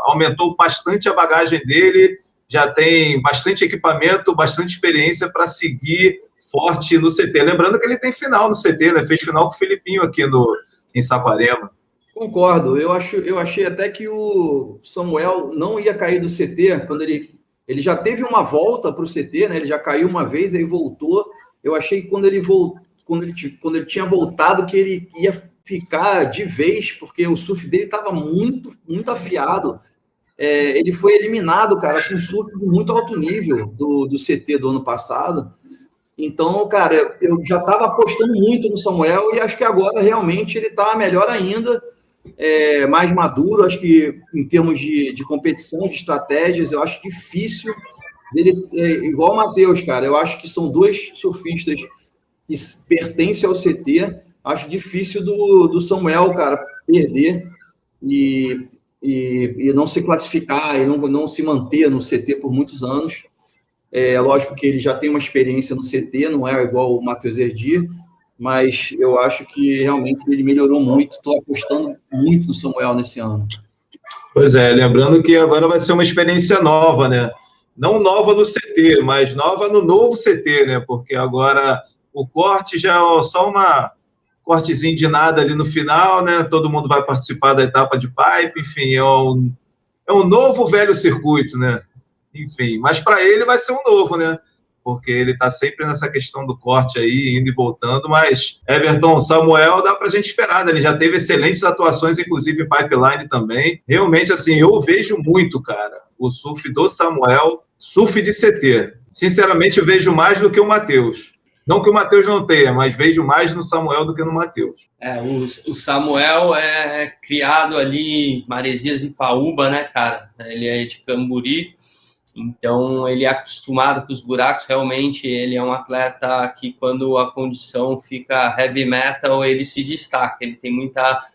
aumentou bastante a bagagem dele, já tem bastante equipamento, bastante experiência para seguir forte no CT. Lembrando que ele tem final no CT, né? Fez final com o Filipinho aqui em Saquarema. Concordo. Eu achei até que o Samuel não ia cair do CT quando ele já teve uma volta para o CT, né? Ele já caiu uma vez, aí voltou. Eu achei que quando ele tinha voltado que ele ia ficar de vez, porque o surf dele estava muito, muito afiado. Ele foi eliminado, cara, com surf de muito alto nível do CT do ano passado. Então, cara, eu já estava apostando muito no Samuel e acho que agora realmente ele está melhor ainda, mais maduro. Acho que em termos de competição, de estratégias, eu acho difícil dele, igual o Matheus, cara. Eu acho que são dois surfistas que pertencem ao CT. Acho difícil do Samuel, cara, perder e não se classificar e não se manter no CT por muitos anos. Lógico que ele já tem uma experiência no CT, não é igual o Matheus Herdi, mas eu acho que realmente ele melhorou muito. Estou apostando muito no Samuel nesse ano. Pois é, lembrando que agora vai ser uma experiência nova, né? Não nova no CT, mas nova no novo CT, né? Porque agora o corte já é só uma cortezinho de nada ali no final, né? Todo mundo vai participar da etapa de pipe, enfim, é um novo velho circuito, né? Enfim, mas para ele vai ser um novo, né? Porque ele está sempre nessa questão do corte aí, indo e voltando, mas Everton, Samuel, dá para a gente esperar, né? Ele já teve excelentes atuações, inclusive em pipeline também. Realmente, assim, eu vejo muito, cara, o surf do Samuel, surf de CT. Sinceramente, eu vejo mais do que o Matheus. Não que o Matheus não tenha, mas vejo mais no Samuel do que no Matheus. O Samuel é criado ali em Maresias e Paúba, né, cara? Ele é de Camburi. Então, ele é acostumado com os buracos, realmente, ele é um atleta que, quando a condição fica heavy metal, ele se destaca, ele tem muita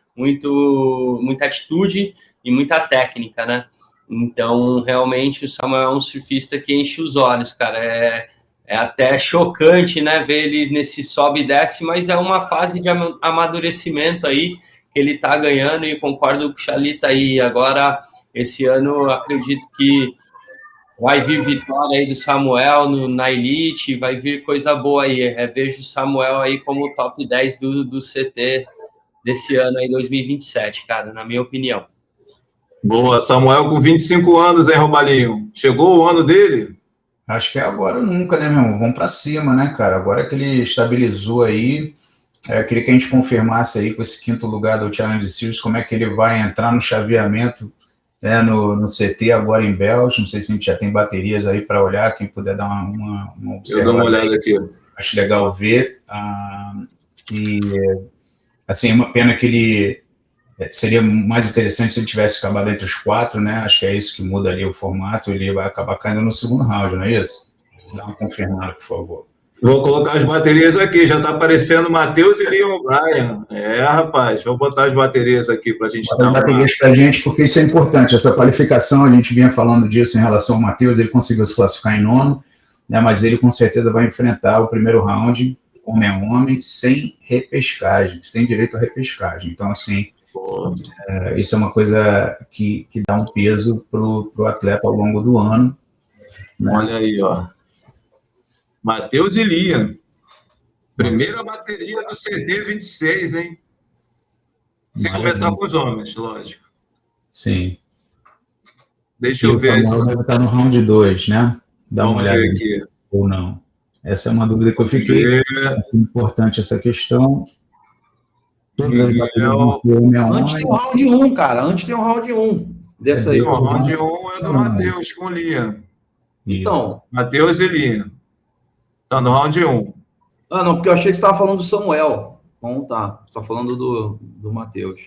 atitude e muita técnica, né? Então, realmente, o Samuel é um surfista que enche os olhos, cara, é até chocante, né, ver ele nesse sobe e desce, mas é uma fase de amadurecimento aí, que ele tá ganhando, e concordo com o Chalita aí. Agora, esse ano, acredito que Vai vir vitória aí do Samuel na Elite, vai vir coisa boa aí. Vejo o Samuel aí como o top 10 do CT desse ano aí, 2027, cara, na minha opinião. Boa, Samuel com 25 anos, hein, Romalinho? Chegou o ano dele? Acho que é agora ou nunca, né, meu irmão? Vamos para cima, né, cara? Agora que ele estabilizou aí, eu queria que a gente confirmasse aí com esse 5º lugar do Challenge Series, como é que ele vai entrar no chaveamento, né, no CT agora em Bells. Não sei se a gente já tem baterias aí para olhar, quem puder dar uma observada. Eu dou uma olhada aqui. Acho legal ver. E, assim, é uma pena que ele... Seria mais interessante se ele tivesse acabado entre os 4, né? Acho que é isso que muda ali o formato. Ele vai acabar caindo no 2º round, não é isso? Dá uma confirmada, por favor. Vou colocar as baterias aqui. Já está aparecendo Matheus e Leon Bryan. Rapaz, vou botar as baterias aqui para a gente dar baterias para a gente, porque isso é importante. Essa qualificação, a gente vinha falando disso em relação ao Matheus. Ele conseguiu se classificar em 9º, né? Mas ele com certeza vai enfrentar o primeiro round, homem a homem, sem repescagem, sem direito a repescagem. Então, assim... isso é uma coisa que dá um peso para o atleta ao longo do ano, né? Olha aí, ó. Matheus e Liam. Primeira bateria do CD 26, hein? Se começar com os homens, lógico. Sim. Deixa eu ver. Deve estar no round 2, né? Dá uma olhada aqui. Ou não. Essa é uma dúvida que eu fiquei. É importante essa questão. Antes tem o round 1, cara. Antes tem o round 1 dessa aí. O round 1 é do Matheus com o Liam. Então. Matheus e Liam. Tá no round 1. Ah, não, porque eu achei que você estava falando do Samuel. Então tá. Você está falando do Matheus.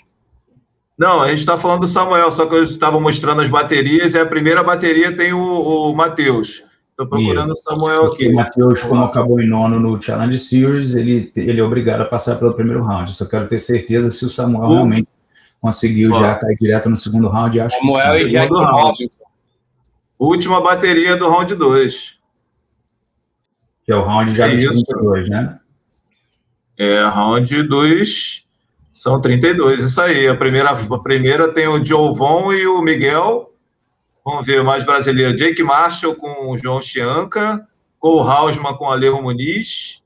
Não, a gente está falando do Samuel, só que eu estava mostrando as baterias e a primeira bateria tem o Matheus. Estou procurando o Samuel aqui. O Matheus, como acabou em 9º no Challenge Series, ele é obrigado a passar pelo primeiro round. Eu só quero ter certeza se o Samuel realmente conseguiu já cair direto no 2º round. Acho Samuel que sim. E Jack Robinson. Última bateria do round 2. Que é o round já dos 32, né? Round 2 são 32, isso aí. A primeira tem o Giovon e o Miguel. Vamos ver mais brasileiro. Jake Marshall com o João Chianca, Cole Hausman com o Alejo Muniz.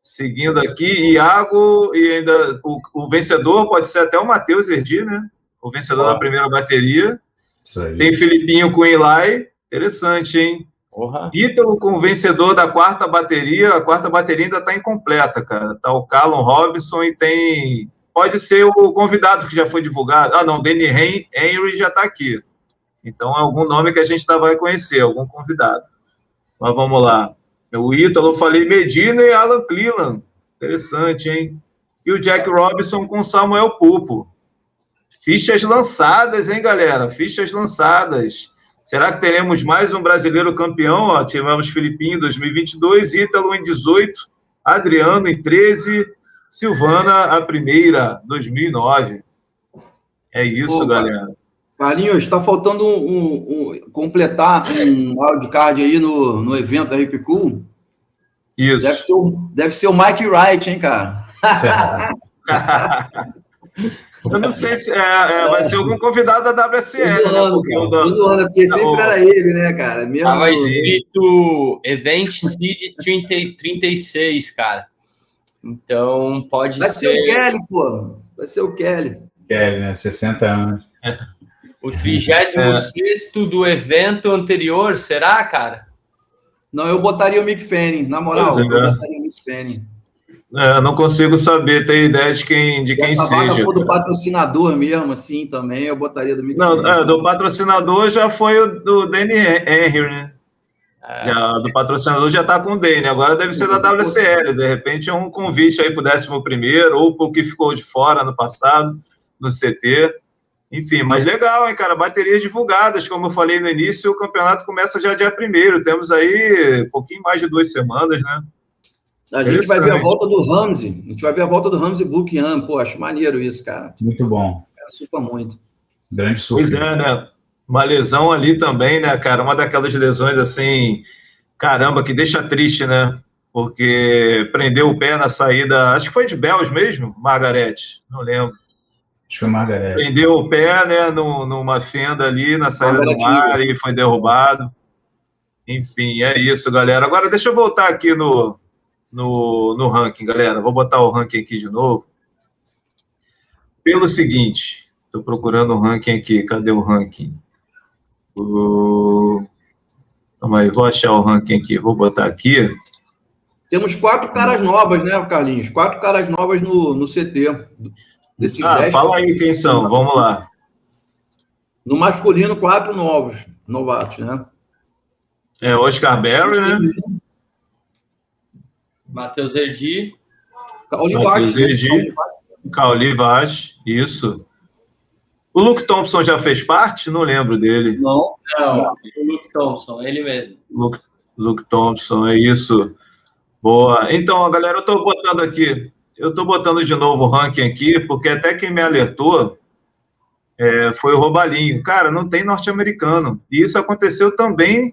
Seguindo aqui, Iago e ainda o vencedor pode ser até o Matheus Erdi, né? O vencedor da primeira bateria. Isso aí. Tem Filipinho com o Eli. Interessante, hein? Ítalo com o vencedor da 4ª bateria. A 4ª bateria ainda está incompleta, cara. Tá o Callum Robinson e tem... Pode ser o convidado que já foi divulgado. Ah, não, Danny Henry já está aqui. Então, é algum nome que a gente vai conhecer, algum convidado. Mas vamos lá. O Ítalo, eu falei Medina e Alan Cleland. Interessante, hein? E o Jack Robinson com Samuel Pupo. Fichas lançadas, hein, galera? Fichas lançadas. Será que teremos mais um brasileiro campeão? Ó, tivemos Filipinho em 2022, Ítalo em 18, Adriano em 13, Silvana a primeira, 2009. É isso, galera. Carlinhos, está faltando completar um wildcard aí no evento da Hip Cool. Isso. Deve ser o Mike Wright, hein, cara? Eu não sei se vai ser algum convidado da WSL. Tô zoando, porque sempre era ele, né, cara? Tava escrito Event Seed 36, cara. Então, pode ser... Vai ser o Kelly, pô. Vai ser o Kelly. Kelly, né? 60 anos. O 36º do evento anterior, será, cara? Não, eu botaria o Mick Fanning, na moral. Eu botaria o Mick Fanning. Não consigo saber, ter ideia de quem essa seja. Vaga for do patrocinador mesmo, assim, também, eu botaria do Mick Fanning. Não, do patrocinador já foi o do Danny Henry, né? Do patrocinador já está com o Danny, agora deve ser da WCL. De repente é um convite aí para o 11º, ou para o que ficou de fora no passado, no CT. Enfim, mas legal, hein, cara? Baterias divulgadas, como eu falei no início, o campeonato começa já dia 1º. Temos aí um pouquinho mais de 2 semanas, né? A gente vai ver a volta do Ramsey. A gente vai ver a volta do Ramsey Buchanan. Pô, acho maneiro isso, cara. Muito bom. Supa muito. Grande surpresa. Pois é, né? Uma lesão ali também, né, cara? Uma daquelas lesões, assim, caramba, que deixa triste, né? Porque prendeu o pé na saída, acho que foi de Bells mesmo, Margarete, não lembro. Acho que foi Margarete. Prendeu o pé, né, numa fenda ali na saída do mar e foi derrubado. Enfim, é isso, galera. Agora, deixa eu voltar aqui no ranking, galera. Vou botar o ranking aqui de novo. Pelo seguinte, estou procurando o ranking aqui. Cadê o ranking? Calma aí, vou achar o ranking aqui. Vou botar aqui. Temos 4 caras novas, né, Carlinhos? 4 caras novas no CT. Desses 10, fala aí quem são. Vamos lá. No masculino, 4 novatos, né? Oscar Berry, né? Matheus Erdi. Cauli Vaz, isso. O Luke Thompson já fez parte? Não lembro dele. Não. O Luke Thompson, ele mesmo. Luke Thompson, é isso. Boa. Então, galera, eu tô botando de novo o ranking aqui, porque até quem me alertou foi o Robalinho. Cara, não tem norte-americano. E isso aconteceu também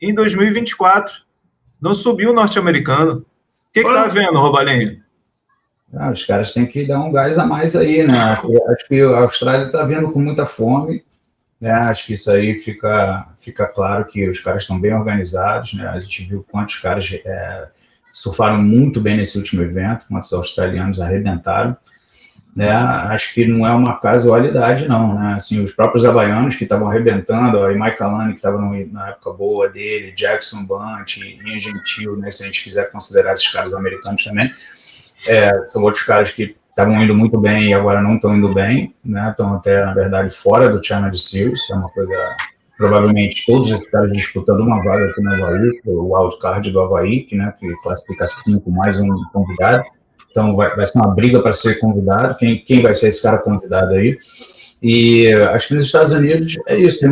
em 2024. Não subiu o norte-americano. O que tá vendo, Robalinho? Os caras têm que dar um gás a mais aí, né? Acho que a Austrália está vendo com muita fome, né? Acho que isso aí fica claro que os caras estão bem organizados, né? A gente viu quantos caras surfaram muito bem nesse último evento, quantos australianos arrebentaram, né? Acho que não é uma casualidade, não, né? Assim, os próprios havaianos que estavam arrebentando, aí Mike Alani, que estava na época boa dele, Jackson Bunt, Ian Gentil, né? Se a gente quiser considerar esses caras americanos também, são outros caras que estavam indo muito bem e agora não estão indo bem, né? Estão até, na verdade, fora do Challenge Series, é uma coisa, provavelmente todos esses caras disputando uma vaga aqui no Havaí, o wildcard do Havaí, né? Que classifica 5 mais um convidado, então vai ser uma briga para ser convidado, quem vai ser esse cara convidado aí? E acho que nos Estados Unidos é isso,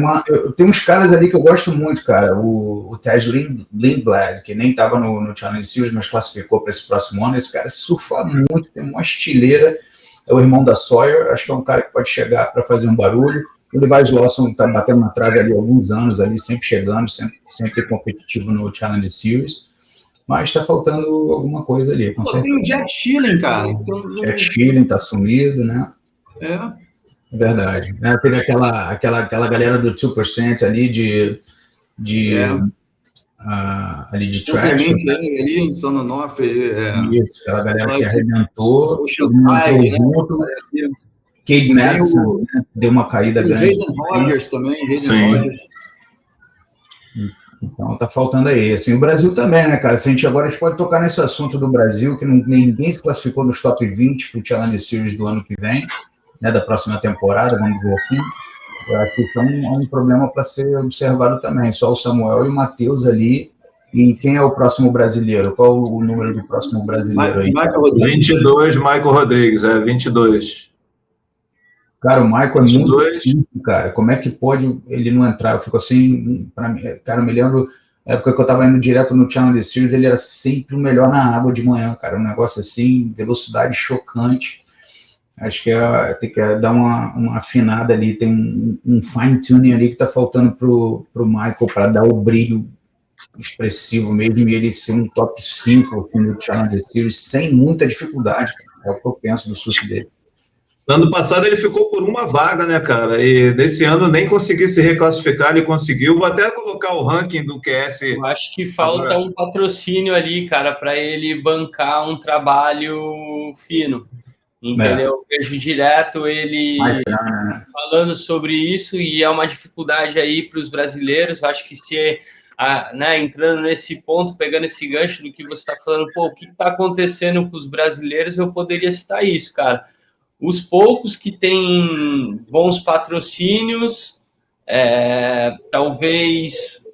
tem uns caras ali que eu gosto muito, cara, o Tej Lindblad, que nem estava no Challenge Series, mas classificou para esse próximo ano. Esse cara surfa muito, tem uma estileira, é o irmão da Sawyer, acho que é um cara que pode chegar para fazer um barulho. O Levi Lawson está batendo na trave ali há alguns anos, ali, sempre chegando, sempre competitivo no Challenge Series, mas está faltando alguma coisa ali. Tem o Jack Schilling, cara. Jack Schilling está sumido, né? É verdade. Teve aquela galera do 2% ali ali de trash. Ali em São North. Isso, aquela galera que arrebentou. Cade Madison, né? Deu uma caída grande. Hayden Rodgers também. Então tá faltando aí. Assim, o Brasil também, né, cara? A gente pode tocar nesse assunto do Brasil, que ninguém se classificou nos top 20 para o Challenge Series do ano que vem, né, da próxima temporada, vamos dizer assim. Eu acho que é um problema para ser observado também. Só o Samuel e o Matheus ali. E quem é o próximo brasileiro? Qual o número do próximo brasileiro aí? Michael Rodrigues. 22, Michael Rodrigues, 22. Cara, o Michael é muito difícil, cara. Como é que pode ele não entrar? Eu fico assim, cara, eu me lembro, na época que eu tava indo direto no Challenge Series, ele era sempre o melhor na água de manhã, cara. Um negócio assim, velocidade chocante. Acho que tem que dar uma afinada ali, tem um fine-tuning ali que tá faltando pro Michael para dar o brilho expressivo mesmo, e ele ser um top 5 assim, no Challenge Series sem muita dificuldade. É o que eu penso do surf dele. Ano passado ele ficou por uma vaga, né, cara? E nesse ano nem consegui se reclassificar, ele conseguiu. Vou até colocar o ranking do QS. Eu acho que falta um patrocínio ali, cara, para ele bancar um trabalho fino. Entendeu? Eu vejo direto ele falando sobre isso, e é uma dificuldade aí para os brasileiros. Eu acho que entrando nesse ponto, pegando esse gancho do que você está falando, o que está acontecendo com os brasileiros, eu poderia citar isso, cara. Os poucos que têm bons patrocínios, talvez,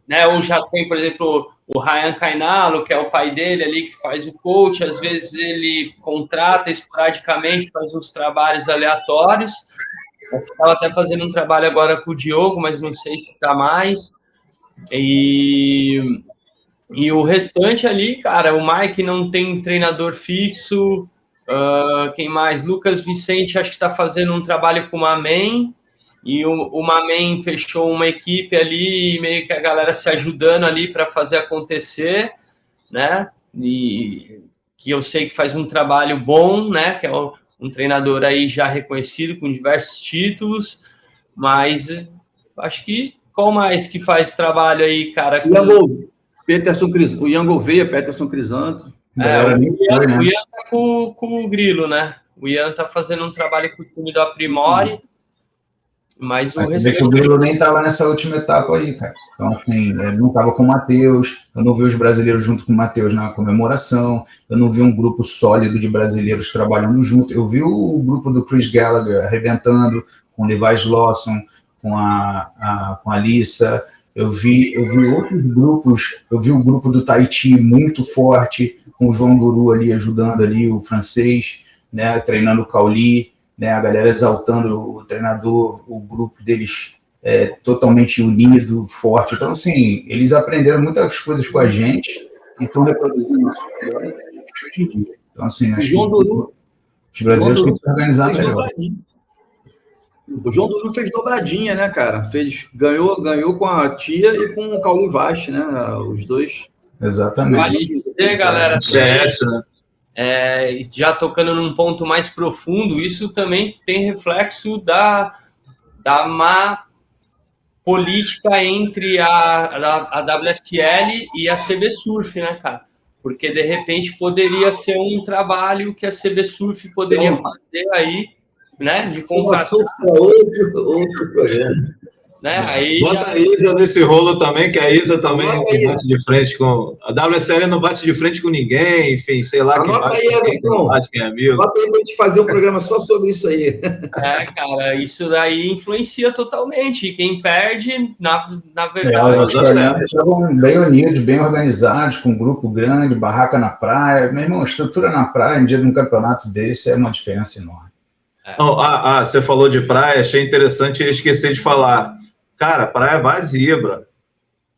né, ou já tem, por exemplo, o Ryan Cainalo, que é o pai dele ali, que faz o coach, às vezes ele contrata esporadicamente, faz uns trabalhos aleatórios. Eu estava até fazendo um trabalho agora com o Diogo, mas não sei se está mais. E o restante ali, cara, o Mike não tem treinador fixo. Quem mais? Lucas Vicente, acho que está fazendo um trabalho com o Mamen, e o Mamen fechou uma equipe ali, meio que a galera se ajudando ali para fazer acontecer, né? E que eu sei que faz um trabalho bom, né? Que é um treinador aí já reconhecido com diversos títulos, mas acho que qual mais que faz trabalho aí, cara? O Ian Gouveia, Peterson Crisanto. O Ian tá com o Grilo, né? O Ian tá fazendo um trabalho com o time do Aprimore, mas o restante... o Grilo nem tava nessa última etapa aí, cara. Então, assim, não tava com o Matheus, eu não vi os brasileiros junto com o Matheus na comemoração, eu não vi um grupo sólido de brasileiros trabalhando junto, eu vi o grupo do Chris Gallagher arrebentando, com o Levi Lawson, com a Alissa, eu vi outros grupos, eu vi o grupo do Tahiti muito forte, com o João Duru ali ajudando ali, o francês, né, treinando o Cauli, né, a galera exaltando o treinador, o grupo deles totalmente unido, forte. Então, assim, eles aprenderam muitas coisas com a gente e estão reproduzindo isso hoje em dia. Então, assim, acho que os brasileiros têm que se organizar melhor. O João Duru fez dobradinha, né, cara? Ganhou com a Tia e com o Cauli Vast, né? Os dois. Exatamente. Vale dizer, galera, já tocando num ponto mais profundo, isso também tem reflexo da má política entre a WSL e a CB Surf, né, cara? Porque, de repente, poderia ser um trabalho que a CB Surf poderia fazer aí, né, de contratar outro projeto. Né? Aí bota a Isa nesse rolo também, que a Isa também bate de frente com... A WSL não bate de frente com ninguém, enfim, sei lá quem bate, quem é amigo. Bota aí pra gente fazer um programa só sobre isso aí. Cara, isso daí influencia totalmente. Quem perde, na verdade... Estavam bem unidos, bem organizados, com um grupo grande, barraca na praia. Meu irmão, estrutura na praia, no dia de um campeonato desse, é uma diferença enorme. Você falou de praia, achei interessante esquecer de falar. Cara, praia vazia, bro.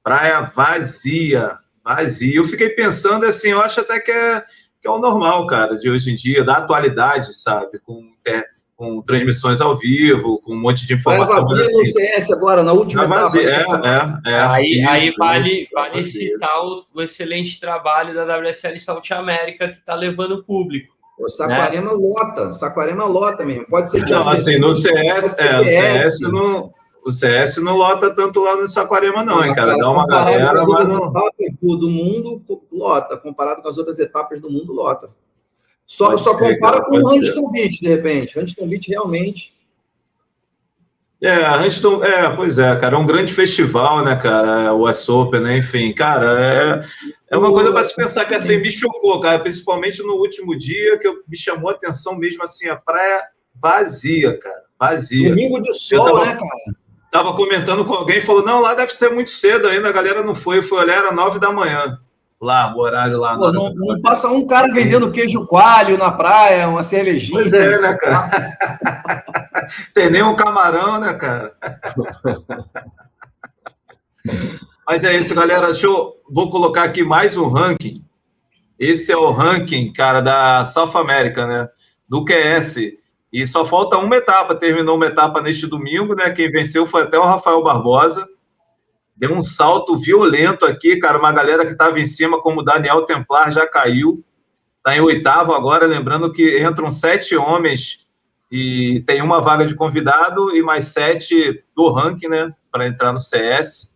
Praia vazia. Eu fiquei pensando assim, eu acho até que é o normal, cara, de hoje em dia, da atualidade, sabe? Com transmissões ao vivo, com um monte de informação. Praia vazia no CS agora, na última etapa. Aí vale citar o excelente trabalho da WSL South America, que está levando o público. O Saquarema lota mesmo. Pode ser não, assim, no CS, o CS não lota tanto lá no Saquarema, não, hein, cara? Dá uma galera, mas não... do mundo lota, comparado com as outras etapas do mundo, lota. Só compara com o Huntington Beach, de repente. Huntington Beach realmente... Pois é, cara, é um grande festival, né, cara, o West Open, né, enfim, cara, é uma coisa para se pensar que, assim, me chocou, cara, principalmente no último dia, que me chamou a atenção mesmo, assim, a praia vazia, cara, vazia. Domingo de sol, né, cara? Tava comentando com alguém, falou, não, lá deve ser muito cedo ainda, a galera não foi, olhar, era 9 da manhã. Lá, o horário lá. Pô, não passa um cara vendendo queijo coalho na praia, uma cervejinha. Pois é, né, cara? Tem nem um camarão, né, cara? Mas é isso, galera. Vou colocar aqui mais um ranking. Esse é o ranking, cara, da South America, né? Do QS. E só falta uma etapa. Terminou uma etapa neste domingo, né? Quem venceu foi até o Rafael Barbosa. Deu um salto violento aqui, cara. Uma galera que estava em cima, como o Daniel Templar, já caiu. Está em 8º agora. Lembrando que entram 7 homens e tem uma vaga de convidado e mais 7 do ranking, né? Para entrar no CS.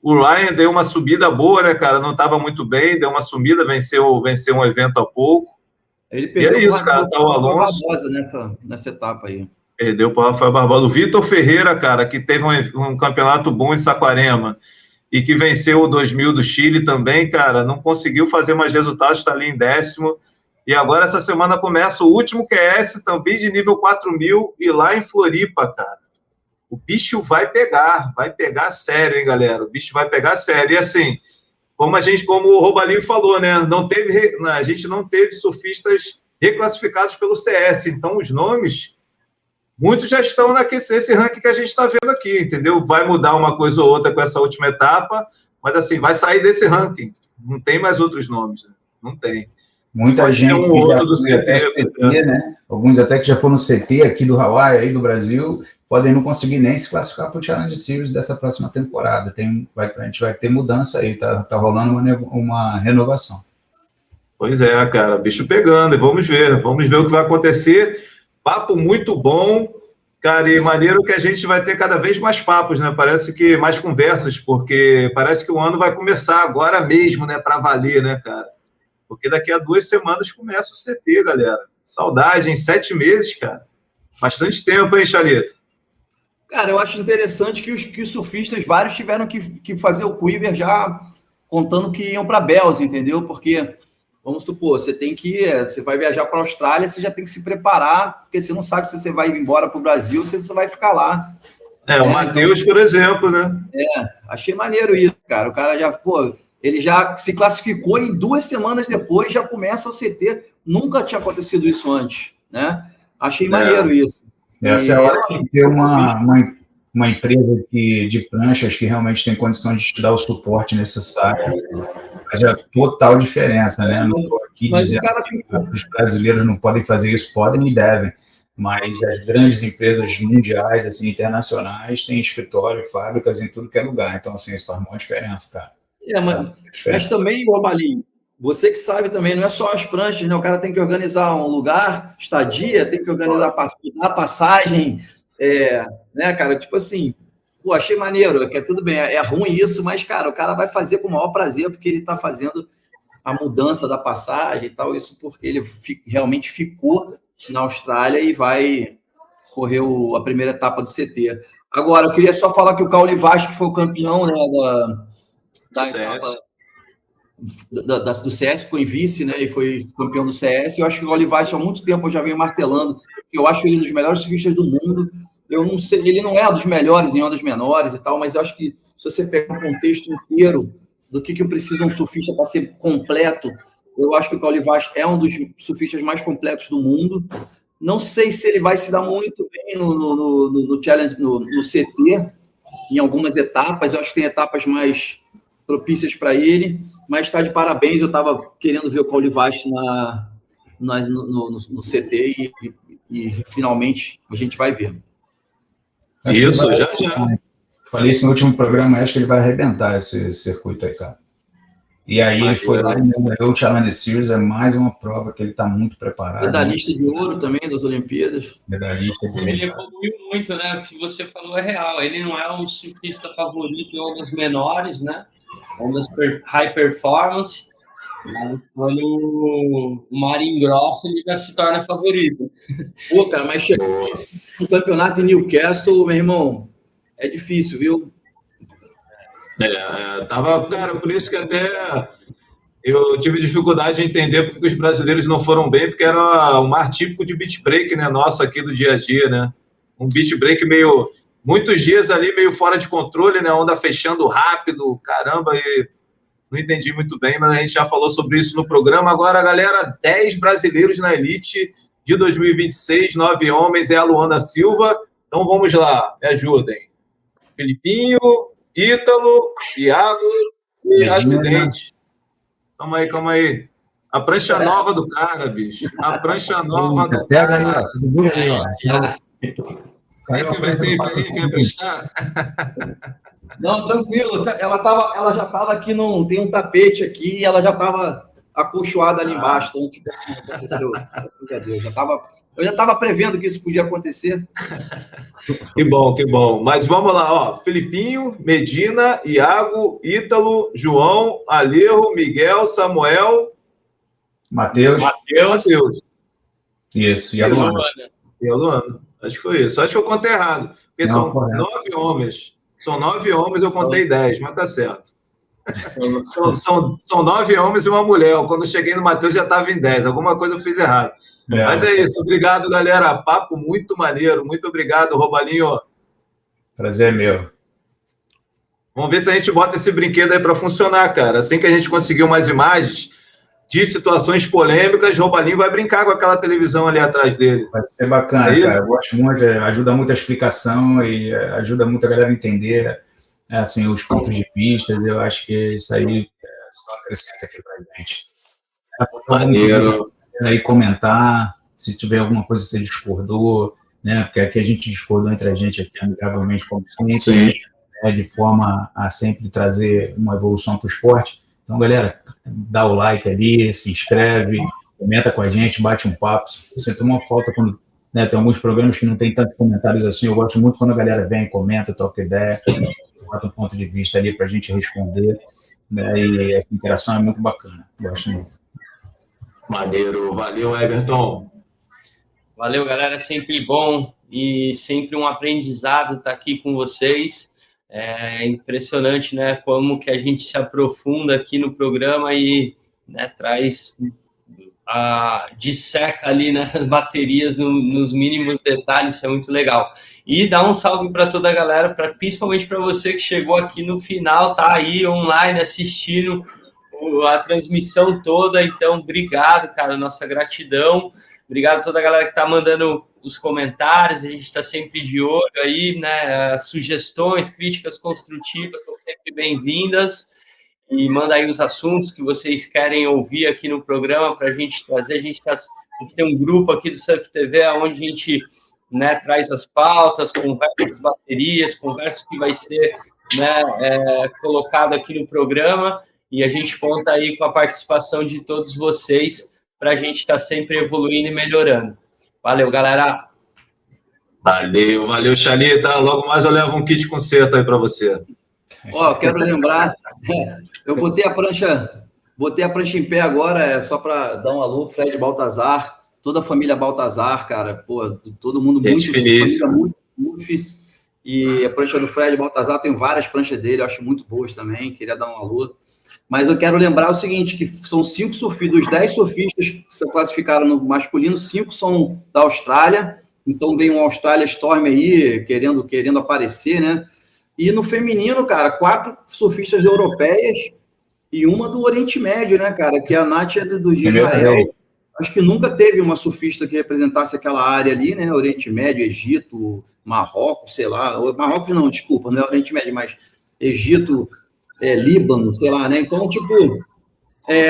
O Ryan deu uma subida boa, né, cara? Não estava muito bem, deu uma sumida, venceu um evento há pouco. Ele perdeu e é isso, cara. Tá o Alonso nessa etapa aí. Perdeu para o Rafael Barbosa. O Vitor Ferreira, cara, que teve um campeonato bom em Saquarema e que venceu o 2000 do Chile também, cara, não conseguiu fazer mais resultados, está ali em 10º. E agora, essa semana, começa o último QS, também de nível 4000, e lá em Floripa, cara. O bicho vai pegar sério, hein, galera? O bicho vai pegar sério. E assim, como o Robalinho falou, né? A gente não teve surfistas reclassificados pelo CS. Então, os nomes... Muitos já estão nesse ranking que a gente está vendo aqui, entendeu? Vai mudar uma coisa ou outra com essa última etapa, mas assim, vai sair desse ranking. Não tem mais outros nomes, né? Não tem. Muita gente outro do CT, né? Alguns até que já foram no CT aqui do Hawaii, aí do Brasil, podem não conseguir nem se classificar para o Challenge Series dessa próxima temporada. A gente vai ter mudança aí, tá rolando uma renovação. Pois é, cara, bicho pegando, e vamos ver o que vai acontecer. Papo muito bom. Cara, e maneiro que a gente vai ter cada vez mais papos, né? Parece que mais conversas, porque parece que o ano vai começar agora mesmo, né? Para valer, né, cara? Porque daqui a 2 semanas começa o CT, galera. Saudade, em 7 meses, cara. Bastante tempo, hein, Chalito? Cara, eu acho interessante que os surfistas, vários tiveram que fazer o quiver já contando que iam para Bells, entendeu? Porque, vamos supor, você vai viajar para a Austrália, você já tem que se preparar, porque você não sabe se você vai ir embora para o Brasil ou se você vai ficar lá. O Matheus, por exemplo, né? Achei maneiro isso, cara. O cara já, ele já se classificou e 2 semanas depois já começa o CT. Nunca tinha acontecido isso antes, né? Achei maneiro isso. Essa é a hora de ter uma empresa de pranchas que realmente tem condições de te dar o suporte necessário. Faz a total diferença, né? Não estou aqui dizendo que os brasileiros não podem fazer isso, podem e devem, mas as grandes empresas mundiais, assim, internacionais, têm escritório, fábricas em tudo que é lugar. Então, assim, isso faz uma diferença, cara. Mas também, Robalinho, você que sabe também, não é só as pranchas, né? O cara tem que organizar um lugar, estadia, tem que organizar a passagem, né, cara? Tipo assim, achei maneiro, que tudo bem, é ruim isso, mas, cara, o cara vai fazer com o maior prazer, porque ele está fazendo a mudança da passagem e tal, isso porque ele realmente ficou na Austrália e vai correr a primeira etapa do CT. Agora, eu queria só falar que o Caule Vaz, que foi o campeão, né, da etapa do CS, ficou em vice, né, e foi campeão do CS. Eu acho que o Caule Vaz, há muito tempo, eu já venho martelando, eu acho ele um dos melhores surfistas do mundo. Eu não sei, ele não é dos melhores em ondas menores e tal, mas eu acho que se você pegar um contexto inteiro do que precisa um surfista para ser completo, eu acho que o Caule Vaz é um dos surfistas mais completos do mundo. Não sei se ele vai se dar muito bem no challenge, no CT, em algumas etapas. Eu acho que tem etapas mais propícias para ele, mas está de parabéns. Eu estava querendo ver o Caule Vaz no CT e finalmente a gente vai ver. Isso, já. Falei isso no último programa, acho que ele vai arrebentar esse circuito aí, cara. E aí ele foi lá e ganhou o Challenge Series, é mais uma prova que ele está muito preparado. Medalhista de ouro também das Olimpíadas. Medalhista de ouro. Ele evoluiu muito, né? O que você falou é real. Ele não é um surfista favorito em ondas menores, né? Ondas high performance. Mas quando o mar engrossa, ele já se torna favorito. Cara, mas chegou no campeonato em Newcastle, meu irmão, é difícil, viu? Cara, por isso que até eu tive dificuldade em entender porque os brasileiros não foram bem, porque era um mar típico de beach break, né? Nosso aqui do dia a dia, né? Um beach break muitos dias ali meio fora de controle, né? Onda fechando rápido, caramba, e não entendi muito bem, mas a gente já falou sobre isso no programa. Agora, galera, 10 brasileiros na elite de 2026, 9 homens, é a Luana Silva. Então vamos lá, me ajudem. Felipinho, Ítalo, Iago e Acidente. Calma aí. A prancha nova do cara, bicho. A prancha nova do Pega aí, cara. ó. Segura aí, ó. Esse vai ter aí, quer prestar? Não, tranquilo. Ela já estava aqui, tem um tapete aqui e ela já estava acolchoada ali embaixo. Então, tipo assim, aconteceu. Graças a Deus. Eu já estava prevendo que isso podia acontecer. Que bom. Mas vamos lá, ó. Felipinho, Medina, Iago, Ítalo, João, Alejo, Miguel, Samuel, Matheus. Isso, e a Luana. E a Luana. Acho que foi isso. Acho que eu contei errado. Porque Não, são correto. 9 homens. São 9 homens, eu contei 10, mas tá certo. São 9 homens e uma mulher. Quando eu cheguei no Matheus já estava em 10. Alguma coisa eu fiz errado. Mas é isso. Obrigado, galera. Papo muito maneiro. Muito obrigado, Robalinho. Prazer meu. Vamos ver se a gente bota esse brinquedo aí para funcionar, cara. Assim que a gente conseguir umas imagens de situações polêmicas, Robalinho vai brincar com aquela televisão ali atrás dele. Vai ser bacana, cara. Eu gosto muito, ajuda muito a explicação e ajuda muito a galera a entender assim, os pontos de vista. Eu acho que isso aí só acrescenta aqui pra gente. Maneiro. Aí comentar, se tiver alguma coisa que você discordou, né? Porque aqui a gente discordou entre a gente aqui amigavelmente, como sempre, né? De forma a sempre trazer uma evolução para o esporte. Então, galera, dá o like ali, se inscreve, comenta com a gente, bate um papo. Você tomou falta quando né? Tem alguns programas que não tem tantos comentários assim. Eu gosto muito quando a galera vem, comenta, troca ideia, bota um ponto de vista ali para a gente responder, né? E essa interação é muito bacana. Gosto muito. Maneiro. Valeu, Everton. Valeu, galera. Sempre bom e sempre um aprendizado estar aqui com vocês. É impressionante, né? Como que a gente se aprofunda aqui no programa e, né, traz... disseca ali, né, as baterias nos mínimos detalhes, isso é muito legal. E dá um salve para toda a galera, principalmente para você que chegou aqui no final, tá aí online assistindo a transmissão toda, então obrigado, cara, nossa gratidão, obrigado a toda a galera que tá mandando os comentários, a gente está sempre de olho aí, né, sugestões, críticas construtivas são sempre bem-vindas. E manda aí os assuntos que vocês querem ouvir aqui no programa para a gente trazer. A gente tem um grupo aqui do Surf TV onde a gente, né, traz as pautas, conversa as baterias, conversa o que vai ser, né, colocado aqui no programa. E a gente conta aí com a participação de todos vocês para a gente estar sempre evoluindo e melhorando. Valeu, galera! Valeu, Xalita. Logo mais eu levo um kit concerto aí para você. Quero lembrar, eu botei a prancha em pé agora, só para dar um alô pro Fred Baltazar, toda a família Baltazar, cara, pô, todo mundo muito e a prancha do Fred Baltazar, tem várias pranchas dele, eu acho muito boas também, queria dar um alô. Mas eu quero lembrar o seguinte, que são 5 surfistas, dos 10 surfistas que se classificaram no masculino, 5 são da Austrália, então vem um Australia Storm aí, querendo aparecer, né? E no feminino, cara, 4 surfistas europeias e uma do Oriente Médio, né, cara? Que a Nath é de Israel. Acho que nunca teve uma surfista que representasse aquela área ali, né? Oriente Médio, Egito, Marrocos, sei lá. Marrocos não, desculpa, não é Oriente Médio, mas Egito, Líbano, sei lá, né? Então, tipo,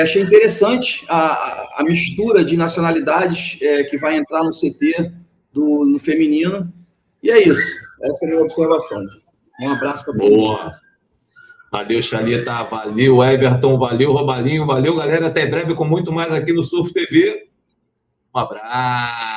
achei interessante a mistura de nacionalidades que vai entrar no CT do feminino. E é isso. Essa é a minha observação. Um abraço para todo mundo. Boa. Valeu, Xalita. Valeu, Everton. Valeu, Robalinho. Valeu, galera. Até breve com muito mais aqui no Surf TV. Um abraço.